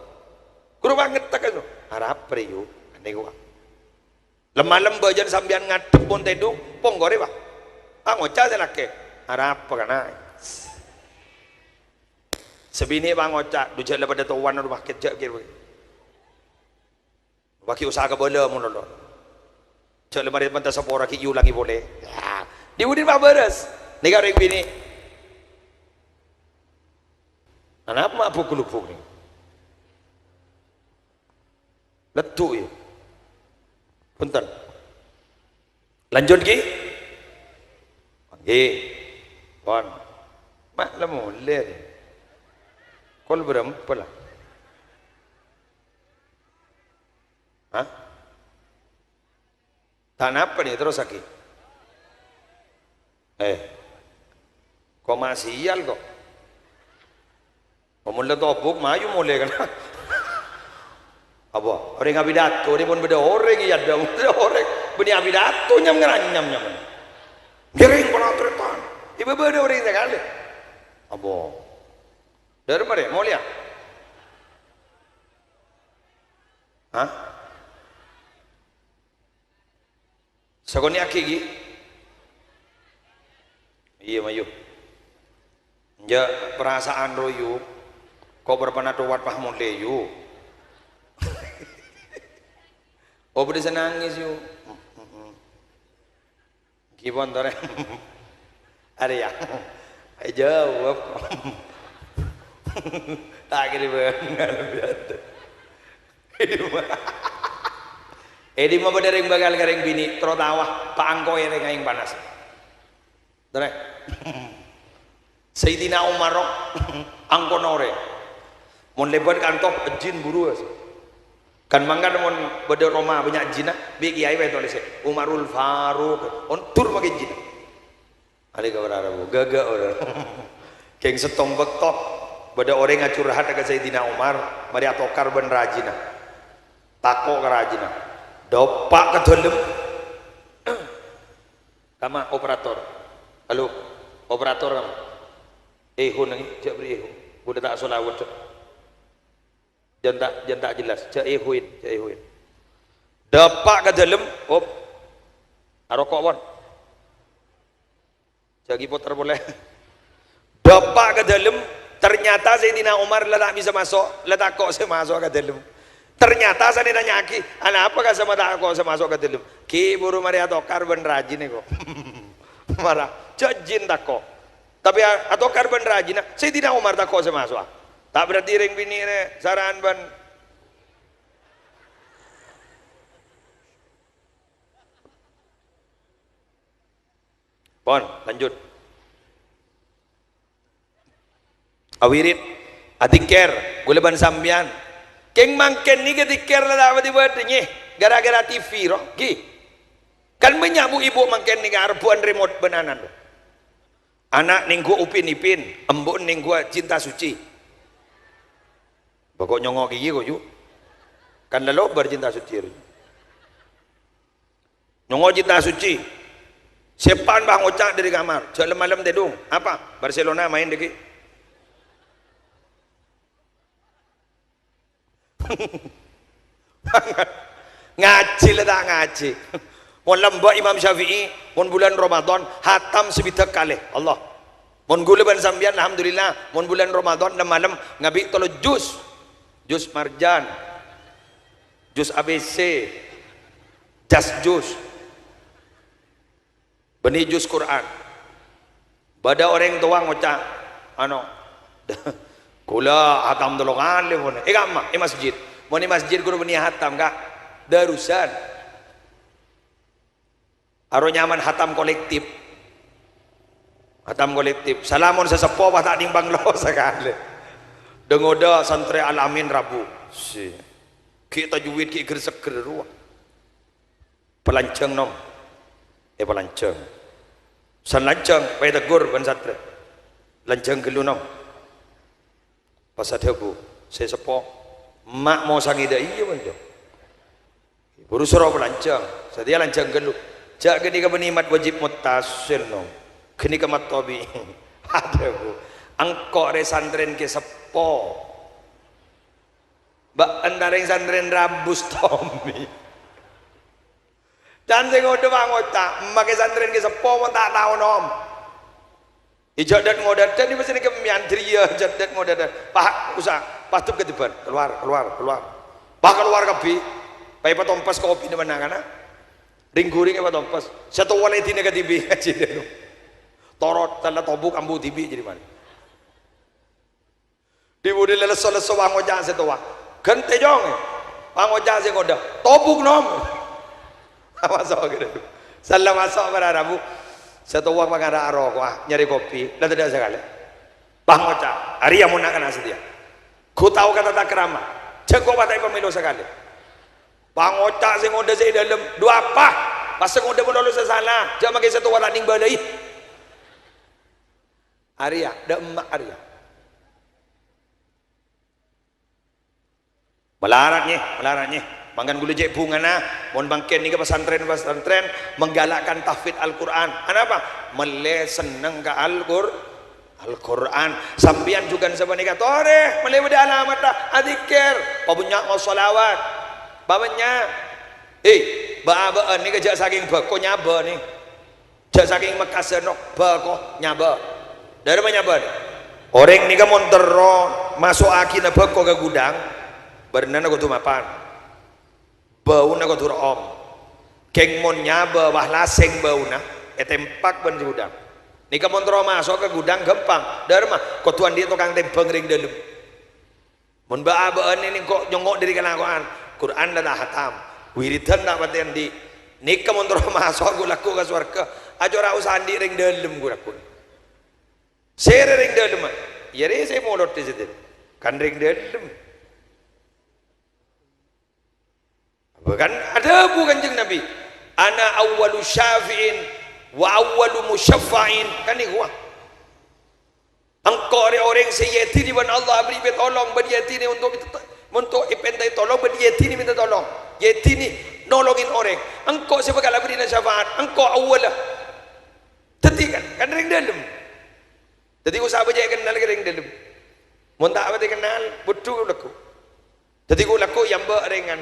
kuru banget tak kan, harap priyu, ane gua. Lemalam bajan sambian ngadep pun tedung ponggore pak ngocah saya laki harap karena sebini bang ngocah dujak lepas tuan udah pakai jak kira bagi usaha kebala munolo jak lepas dari pantas sepora ki yu lagi boleh ya diudin pak beres ni kau ring bini anak mak pukul ni letu ya punten lanjut ki pon mak lemu ler kol berapa lah tanah apa nih terus lagi kok masih iyal kok mulai topuk mayu mulai kan apa orang abidato dia pun beda orang ya ada orang beni abidato nyam gering pernah tretan ibu beda orang sekali apa dari mana mau lihat sakoni aki iya mayu ya perasaan royu kau berpana tuwat pahmon leyu oh bisa nangis yuk kibon tore ada ya jawab tak kira benar edi mau berdering bagal garing bini terutawah pak angko yang ngaing panas tore Sayyidina Umar angko nore mau lebar kantop jin buru kan mangga mon beda Roma banyak jina bi kiai wae tulis Umarul Faruq on tur pakai jina ali ka Arabu gaga orang keng setong bektok beda orang ngacurhat ke Sayyidina Umar mari atokar ben rajina tako ka rajina dopak ke dalam kama operator halo operator kamu nangi jak beri udah tak solawat jangan tak jelas cak ehuin dapak ke dalam arokok pon jagi putar boleh dapak ke dalam ternyata Sayyidina Umar tak bisa masuk tak kok saya masuk ke dalam ternyata saya nanya ki anak apa sama tak kok saya masuk ke dalam ki buru mari atokar ben rajin kok marah jajin tak kok tapi atokar ben rajin Sayyidina Umar tak kok saya masuk tak berarti ring bini ne saran ban pon lanjut awirit adikir gula ban sambian keng mangken ni ketikir lah apa dibuat ni gara-gara TV roh ki kan banyak ibu mangken ni arbuan remote benanan anak ninggu upin ipin embun ninggu cinta suci pokok nyongok gigi kok yuk kan lalu bercinta suci nyongok cinta suci sepan bang ocak dari kamar jalan malam tedung apa Barcelona main deki ngaji lah tak ngaji mon lembak Imam Syafi'i mon bulan Ramadan hatam sebitak kali Allah mon gula ban sambian alhamdulillah mon bulan Ramadan dan malam ngabi tolo jus marjan jus ABC jus benih jus Quran bada orang tua ngocak ano kula hatam tolong alim pun kamma masjid mau di masjid guru benih hatam kak darusan aro nyaman hatam kolektif salamon sesepuh bah tak nimbang lo sekali dengoda santri alamin rabu si kita juwit ki gerseger ruah pelanceng nom pelanceng san lanceng pai tegur ban santri lanceng gelu nom pasat hebu saya sepo mak mau sangida iya banjo buru suro pelanceng sadia lanceng gelu jak geni ka benimat wajib muttasil nom geni ka matobi ada bu angkok re santren ke sepo ba andaring santren rabus tombi dan sing ngodo bangota make santren ke sepo mon tak tahu nom ijadat ngodat dan di mesin ke miantri ya jadat ngodat pak usah patut ketiban keluar pak keluar kebi pai patompas kopi di mana kana ring guring apa tompas satu walai tine ke tibi torot tanda tobuk ambu tibi jadi mana di budi leles-leles wango jase to wah gente jong wango jase ngoda tobuk nom masuk gitu salam masuk berarabu satu wah mangara aro wah nyari kopi dan tidak sekali wango ja hari yang munakan asli dia ku tahu kata tak kerama jago batai pemilu sekali wango ja sing ngoda saya dalam dua apa pas ngoda pun lalu sesana jangan pakai satu wala ning balai Arya da emak Arya melaratnya mangkan gula jek bungana mon bangken ni ke pesantren menggalakkan tahfidz Al-Qur'an kenapa mele seneng ke Al-Qur'an sampian juga sabani kata ore mele beda alamat adzikir pabunya mau sholawat babanya ba ni ke jak saking bako nyaba ni jak saking Mekah senok bako nyaba dari mana nyaba orang ni ke montero masuk akina bako ke gudang bernana kudu mapan bauna kudu om keng mon nyaba wah laseng bauna tempak ben gudang nika montro masuk ke gudang gampang dari mah kotuan dia tukang tempeng ring dalam mon baan ini kok nyongok dari kelakuan Quran dan hatam wiridan nak batin di nika montro masuk aku laku ke surga aja ora usah andi ring dalam gue laku sere ring dalam ya saya molot di situ kan ring dalam Bukan ada bukan Kanjeng Nabi. Ana awwalu syafi'in wa awwalu musyaffa'in. Kan ni gua. Engkau orang seyati di mana Allah beri tolong bagi yati ni untuk ipendai tolong bagi yati ni minta tolong. Yati ni nolongin orang. Engkau sebagai beri syafaat. Engkau awal lah. Tadi kan ring dalam. Tadi aku sahabat je kenal ring dalam. Mun tak apa kenal betul laku. Tadi aku laku yang beringan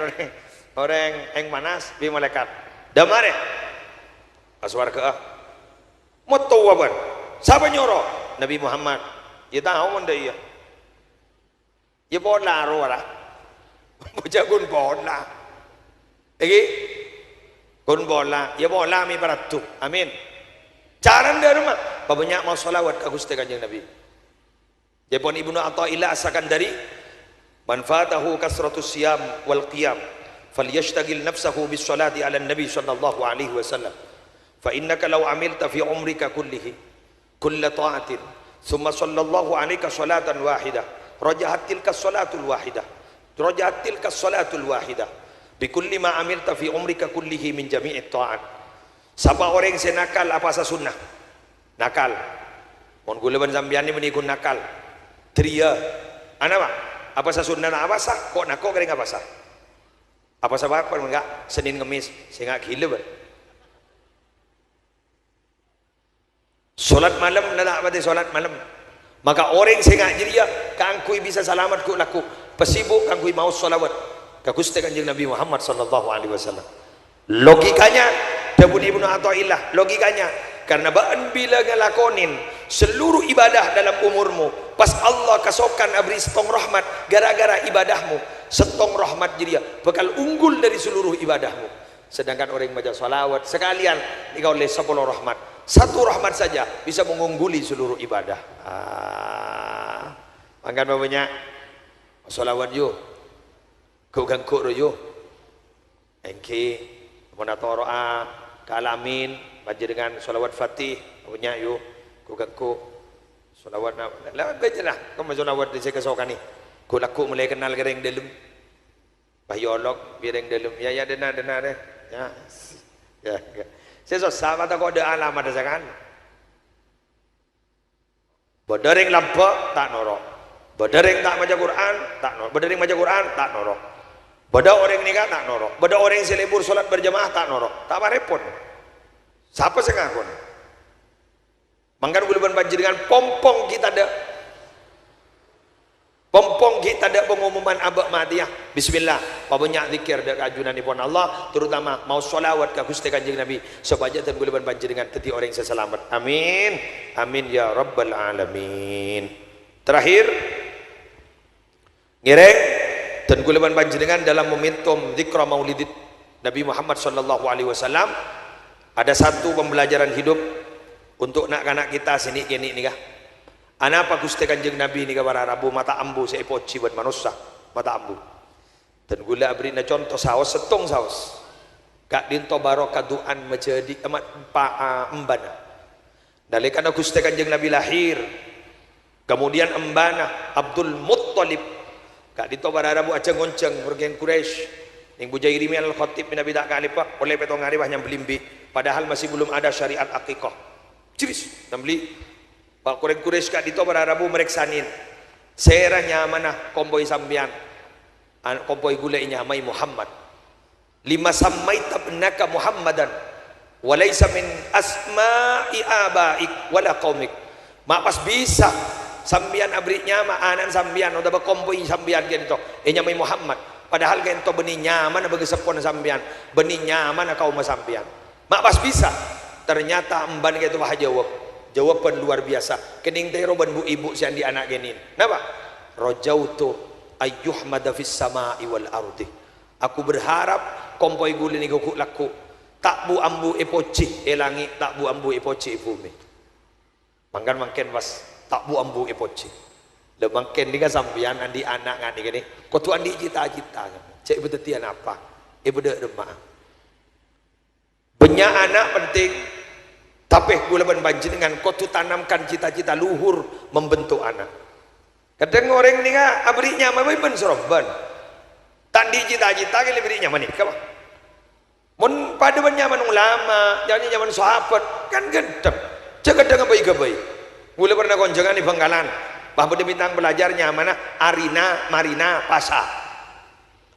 orang yang manas bi malaikat. Damare. Aswar ke ah. Moto apa? Siapa nyuruh? Nabi Muhammad. Dia tahu mana dia. Dia bola rola. Baca gun bola. Lagi gun bola. Dia bola mi paratu. Amin. Cara dia rumah. Banyak mau salawat ke Gusti Kanjeng Nabi. Dia pun Ibnu Athaillah asakan dari man fatahu kasratus siyam wal qiyam falyashtagil nafsahu bis salati ala nabi sallallahu alaihi wasallam fa innaka law amilta fi umrika kullihi kull ta'atin thumma sallallahu alaika salatan wahidah rajahat tilka salatul wahidah bi kulli ma amilta fi umrika kullihi min jami'it ta'at. Siapa orang yang nakal apa asa sunnah nakal mon guleban zambian ni menikun nakal tria ana apa asa sunnah apa sah kok nako kering apa sah apa sebab apa enggak Senin Kemis sehingga gila ber solat malam nak apa solat malam maka orang sehingga jadi kangkui bisa selamat ku laku pesibuk kangkui mau solawat ka Gusti Kanjeng Nabi Muhammad sallallahu alaihi wasallam. Logikanya Dabun Ibnu Athaillah logikanya karena baan bila ngelakonin seluruh ibadah dalam umurmu pas Allah kasokan abri setong rahmat gara-gara ibadahmu setong rahmat jadi bakal unggul dari seluruh ibadahmu. Sedangkan orang baca salawat sekalian dikau oleh 10 rahmat satu rahmat saja bisa mengungguli seluruh ibadah. Angkat bapaknya salawat yo kau gangkuk yo engke monatoroa kalamin baca dengan salawat fatih punya yuk ku salawat lah baca lah kamu salawat di sekasokan ni ku laku mulai kenal gereng dalam bayolog gereng dalam ya dena deh ya saya sahabat aku ada alamat desakan bedereng lampak tak norok bedereng tak baca Quran tak norok bedereng baca Quran tak norok beda orang nikah tak norok beda orang selebur solat berjamaah tak norok tak apa repot siapa sengakun mangkan guluban banjir dengan pompong kita ada pengumuman abad madiyah bismillah pabanyak zikir dak ajunan ipun Allah terutama mau solawat ke Gusti Kanjeng Nabi supaya tan guluban banjir dengan teti orang yang selamat amin amin ya rabbal alamin. Terakhir ngireng dan guleban panjenengan dalam momentum zikra maulidid Nabi Muhammad sallallahu alaihi wasallam ada satu pembelajaran hidup untuk nak-anak kita sini kini nikah. Ana apa Gusti Kanjeng Nabi nikah para Rabu mata ambu saya poci buat manusia mata ambu. Dan gula abrina contoh saos setong saos. Kak dinto barokah duan menjadi amat embana. Nalikana Gusti Kanjeng Nabi lahir kemudian embana Abdul Muttalib kak dito para Arabu aja ngonceng bergen Quraisy ning Bujairi al Khatib Nabi tak kali pak oleh petong hari banyak belimbi padahal masih belum ada syariat akikah ciris nambli pak Quraisy kak dito para Arabu mereksanin seranya mana kompoi sambian kompoi gula nyamai Muhammad lima samaita ibnaka Muhammadan walaysa min asma'i abaik wala qaumik mak pas bisa sambian abritnya maanan sambian udah berkompoi sambian gitu nyamai Muhammad padahal gento benih nyaman bagi sepon sambian benih nyaman kau mas sambian mak pas bisa ternyata emban gitu bah jawaban luar biasa kening teh roban bu ibu sian di anak genin napa rajautu ayyuhmada fis samai wal ardi aku berharap kompoi guli ni gukuk laku tak bu ambu epoci elangi tak bu ambu epoci bumi mangkan pas tak bu ambu epoci le mangken ni kan sambian andi anak ngani gini ko tu andi cita-cita cek betetian apa beda demah banyak anak penting tapi gula ban panjenengan ko tu tanamkan cita-cita luhur membentuk anak kadang orang ni kan abriknya mai ben serobban tandi cita-cita ke lebih nyaman nih kamu mun pada nyaman ulama jadi nyaman sahabat kan gedeng cegedeng baik-baik boleh pernah konjangan di Bangkalan bah bintang belajarnya mana Arina Marina Pasa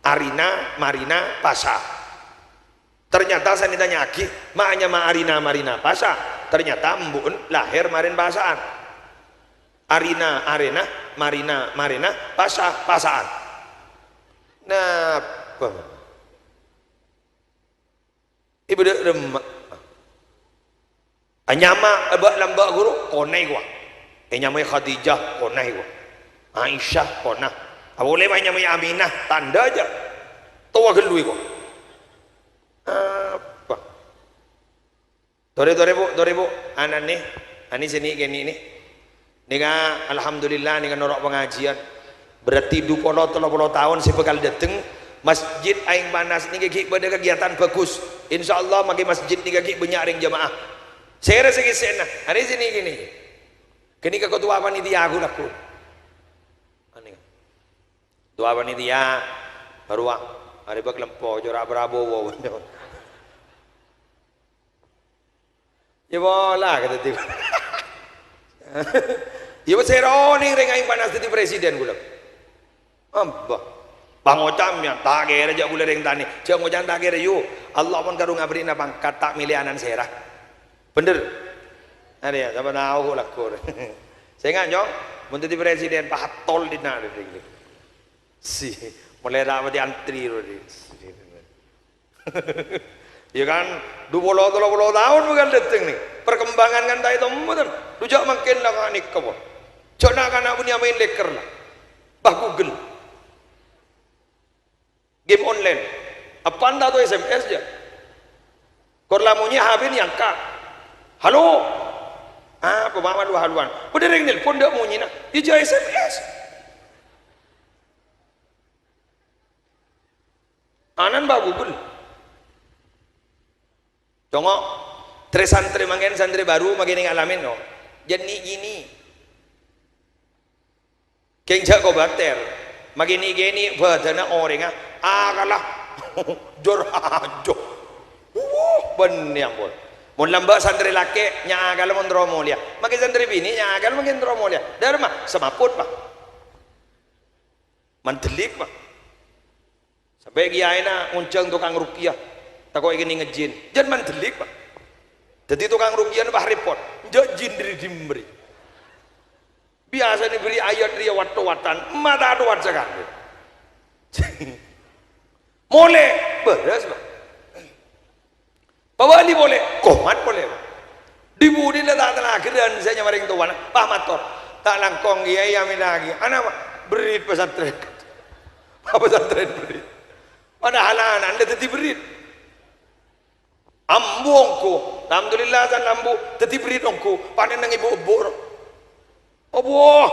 Arina Marina Pasa ternyata saya ditanya lagi maknya Arina Marina Pasa ternyata mbun lahir marin pasaan Arina Arena Marina Marina Pasa Pasaan nah ibu dek remak anyama abak lambak guru konai gua nyamai Khadijah konai gua Aisyah konah boleh banyak nyamai Aminah tanda aja tua gelui gua apa dore bu anak nih ani sini gini nih nika alhamdulillah nika norok pengajian berarti 20-30 tahun si bekal dateng masjid aing panas nika ki pada kegiatan bagus insyaallah magi masjid nika ki banyak ring jamaah saya rasa kisena hari sini gini kini ke ketua panitia aku laku ani ketua panitia baru hari bak lempo jorak Prabowo ya bola kata tiba ya saya roning ring aing panas jadi presiden gula ambah pangocamnya tak kira aja boleh ring tani jangan ngocam tak kira yuk Allah pun karung ngabri pangkat tak milih anan serah bener ada ya siapa tahu lakur saya nggak nyong menjadi presiden patol di nari si mulai dapat antri ya kan 20-30 tahun bukan datang nih perkembangan kan tak itu betul rujak makin nak nik kau jangan nak punya main leker lah bah Google game online apa anda tuh SMS aja korlamunya habis yang kak halo apa mama dua haluan udah ring nelpon dak munyi nak dia SMS anan bah Google congok tres santri mangen santri baru makin ngalamin no jadi gini kengjak kau bater makin gini badana orang kalah jor hajo benyam bol mun lamba santri laki nyagal mun dromolia makin santri bini nyagal makin dromolia dharma semaput pak mantelik pak sampai giaina nguncang tukang rukiah tak kau ingin ngejin jangan mantelik pak jadi tukang rukiah bah repot jin diri dimberi biasa diberi ayat dia watu-watan mata adu-wat sekali boleh beres pak Pawali boleh, komat boleh. Dibudi dah tak lagi dan saya nyamaring tuan, Pak Mator, tak langkong iya yamin lagi. Anak berit pesantren, apa pesantren berit. Padahal anak anda teti berit. Ambu ongku, alhamdulillah san ambu teti berit ongku. Panen nang ibu ubur. Obo,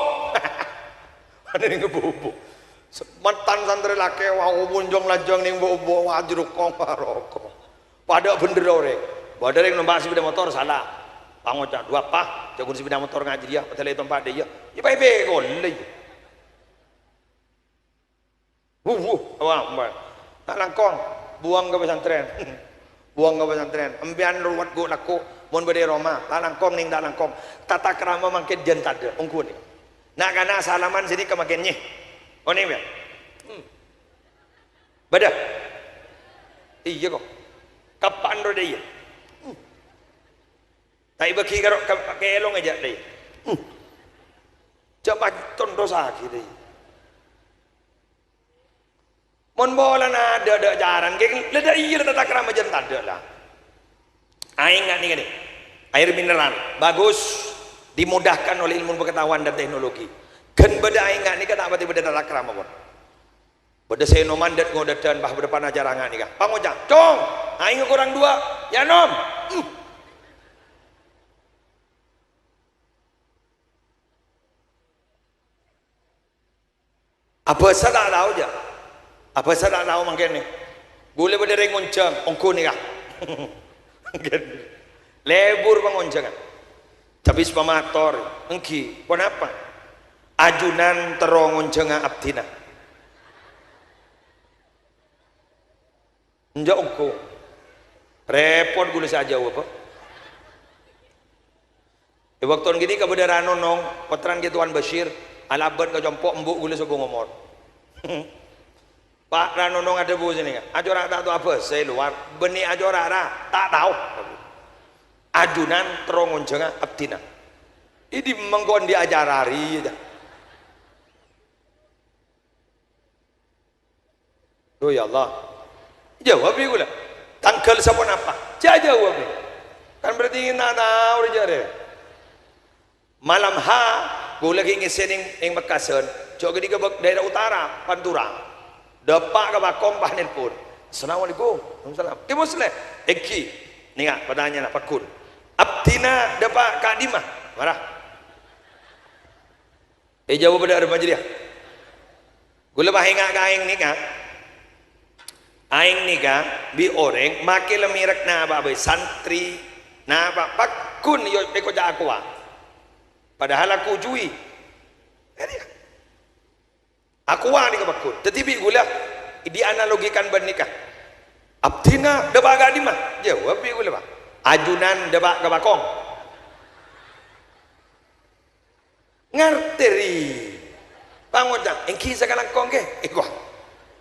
panen nang ibu ubur. Mantan santri laki, wah munjong lajang ning ibu ubur, wajruk kong paroko. Pada bener orang, pada yang nombak sepeda motor salah, pangocak dua pah, jago sepeda motor ngaji dia, betul itu tempat dia, ya baik golai, awak, tak langkong, buang ke pesantren, buang ke pesantren, empian ruwet gue laku, mon berde Roma, tak langkong ning tak langkong, tata kerama makin jen tade, ongku ni, nak kana salaman sini kemakinnya, oh ni ya, beda, iya kok. Kapan ro dia tai bagi karo kelong aja dia coba tondo sakit dia mon bola ada jaran geng leda iya tata krama jan tade lah aing nggak nih air mineral bagus dimudahkan oleh ilmu pengetahuan dan teknologi kan beda aing nggak nih kata beda tata krama pun beda saya nomandat ngodadan bah berdepan ajarangan nih kah pangocak cong aing kurang dua ya nom apa saya tak tahu aja apa saya tak tahu mungkin nih boleh berdering ngoncang ongko nih kah lebur pengoncangan tapi sepamator engki kenapa ajunan terong ngoncang abdina Njak uko. Repot gula saja apa? Waktu gini kebenaran nonong, petran ke Tuan Bashir, alabat ke jompok embuk gula sego ngomor. Pak Ranonong ada bu sini kan? Ajorak tak tahu apa, saya luar. Benih ajorak tak tahu. Ajunan terongon jengah abdina. Ini menggon diajar hari aja. Oh ya Allah. Jawab ya gula. Tanggal siapa apa? Jawab ya. Kan berarti nak tahu dia ada. Malam ha, gula lagi ngesening ing Makassar. Jauh ke daerah utara, Pantura. Dapat ke bakong bahan pun. Assalamualaikum. Waalaikumsalam. Ke Muslim. Eki. Ningat pertanyaan nak pakun. Abdina dapat Kak Dimah. Marah. Jawab pada ada majlis. Gula bah ingat ke aing ni kan. Aing ni kan bi orang makin lemirak na apa santri na apa pakun yo eko ja aku. Padahal aku jui. Aku wah ni kebakun. Tetapi gula dianalogikan bernikah. Abdina debak Kak Dimah. Jawab bi gula pak. Ajunan debak ke bakong. Ngerteri. Pangoda. Engki sekarang kong ke? Iko.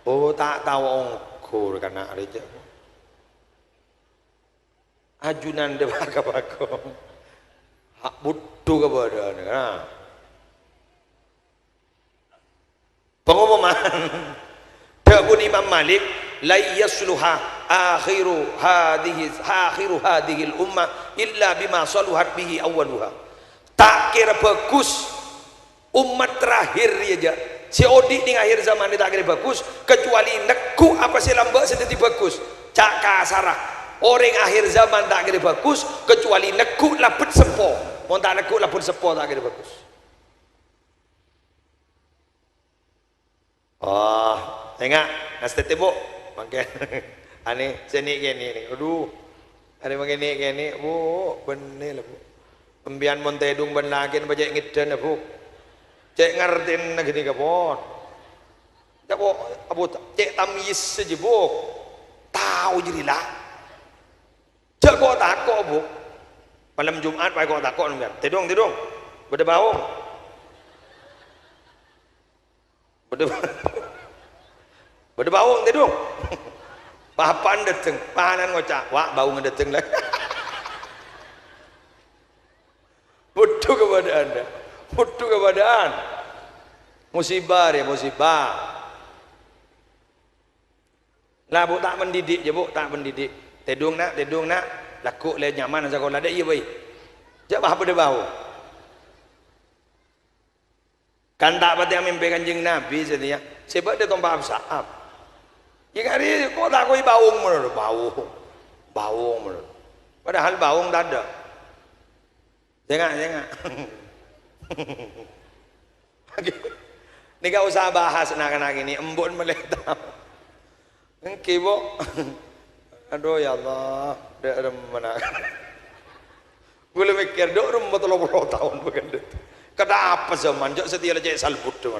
Oh tak tahu ongkur karena ada je. Ajunan debak ke bakong. Hak butuh kepada ni. Pengumuman Da'bun Imam Malik la yasluha akhiru hadhihi al-ummah illa bima saluhat bihi awwaluha. Tak kira bagus umat terakhir aja si odik di akhir zaman ini tak kira bagus kecuali neku apa si lambak sedeti bagus cak kasarah orang akhir zaman tak kira bagus kecuali neku laput sepo mau tak neku laput sepo tak kira bagus. Oh, tengok nasi tebuk, makan. Ani seni gini ni, aduh, ada makan ni gini, bu, bener lah bu. Pembian montedung benakin baca ngidan lah bu. Cek ngertiin lagi ni kapon. Cek bu, abu cek tamis saja bu. Tahu jadi lah. Cek kau takut bu. Malam Jumat pakai kau takut ni kan. Tidung, berdebau. Berdebau tidung. Papan dateng, pahanan ngocak, wak bau ngedateng lagi. Butuh kepada anda, butuh kepada anda. Musibah ya musibah. Lah bu tak mendidik je bu, tak mendidik. Tidung nak, laku le nyaman sekolah ada iya baik. Jangan apa berdebau. Kan tak pati mimpi kanjeng Nabi setia. Sebab dia tompak saab. Ya hari kok tak koi baung menurut baung menurut. Padahal baung tak ada. Jangan. Ni kau usah bahas nak ini embun meletak. Engki bu. Aduh ya Allah, dia mana? Gue mikir dok rumah 30 tahun begitu. Kata apa zaman jok setia cek salbut tu.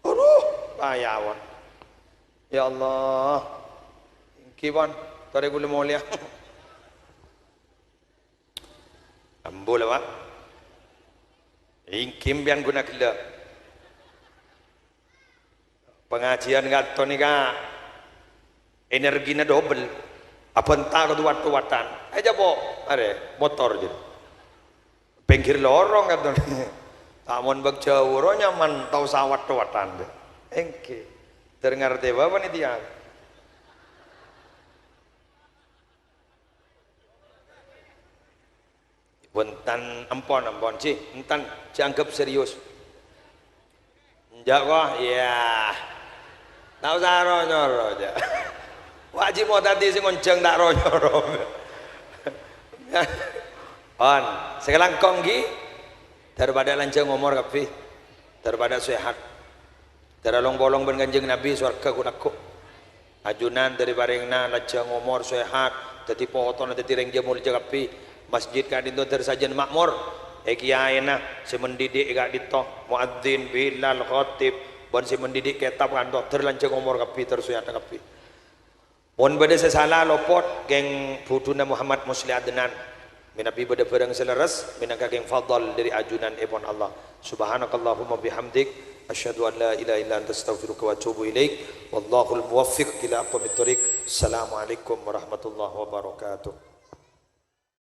Aduh, payawan. Ya Allah. Kiwan, tadi gue mau lihat. Ambo lah pak. Ingkim biang guna kila. Pengajian gato ni ka. Energinya double. Apa entah ke tuat-tuatan. Aja po, are motor je. Pinggir lorong kan tuh. Tamun berjauh nyaman tahu sawat tuatan deh. Engke. Terngerti apa nih dia? Buntan empon sih, entan dianggap serius. Enggak kok, ya. Tahu saro nyoro aja. Wajib mau tadi sih ngonceng tak nyoro. On, sekarang konggi daripada lancang umur kapi, daripada sehat. Teralong bolong ben kanjeng Nabi surga kunaku. Ajunan daripada yang na lancang umur sehat, jadi pohon jadi reng jamul jagapi. Masjid kan itu tersajian makmur. Kiai si mendidik gak dito, muadzin bilal khatib, bon si mendidik kitab kan terlancang umur kapi tersuat kapi. Mohon bade salah lopot geng putuna Muhammad Musli Adnan. Minabi bade perang seleres minangka geng fadal dari ajunan ipon Allah. Subhanakallahumma bihamdik asyhadu an la ilaha illa anta astaghfiruka wa atubu ilaik. Wallahul muwaffiq ila aqwamit thoriq. Assalamualaikum warahmatullahi wabarakatuh.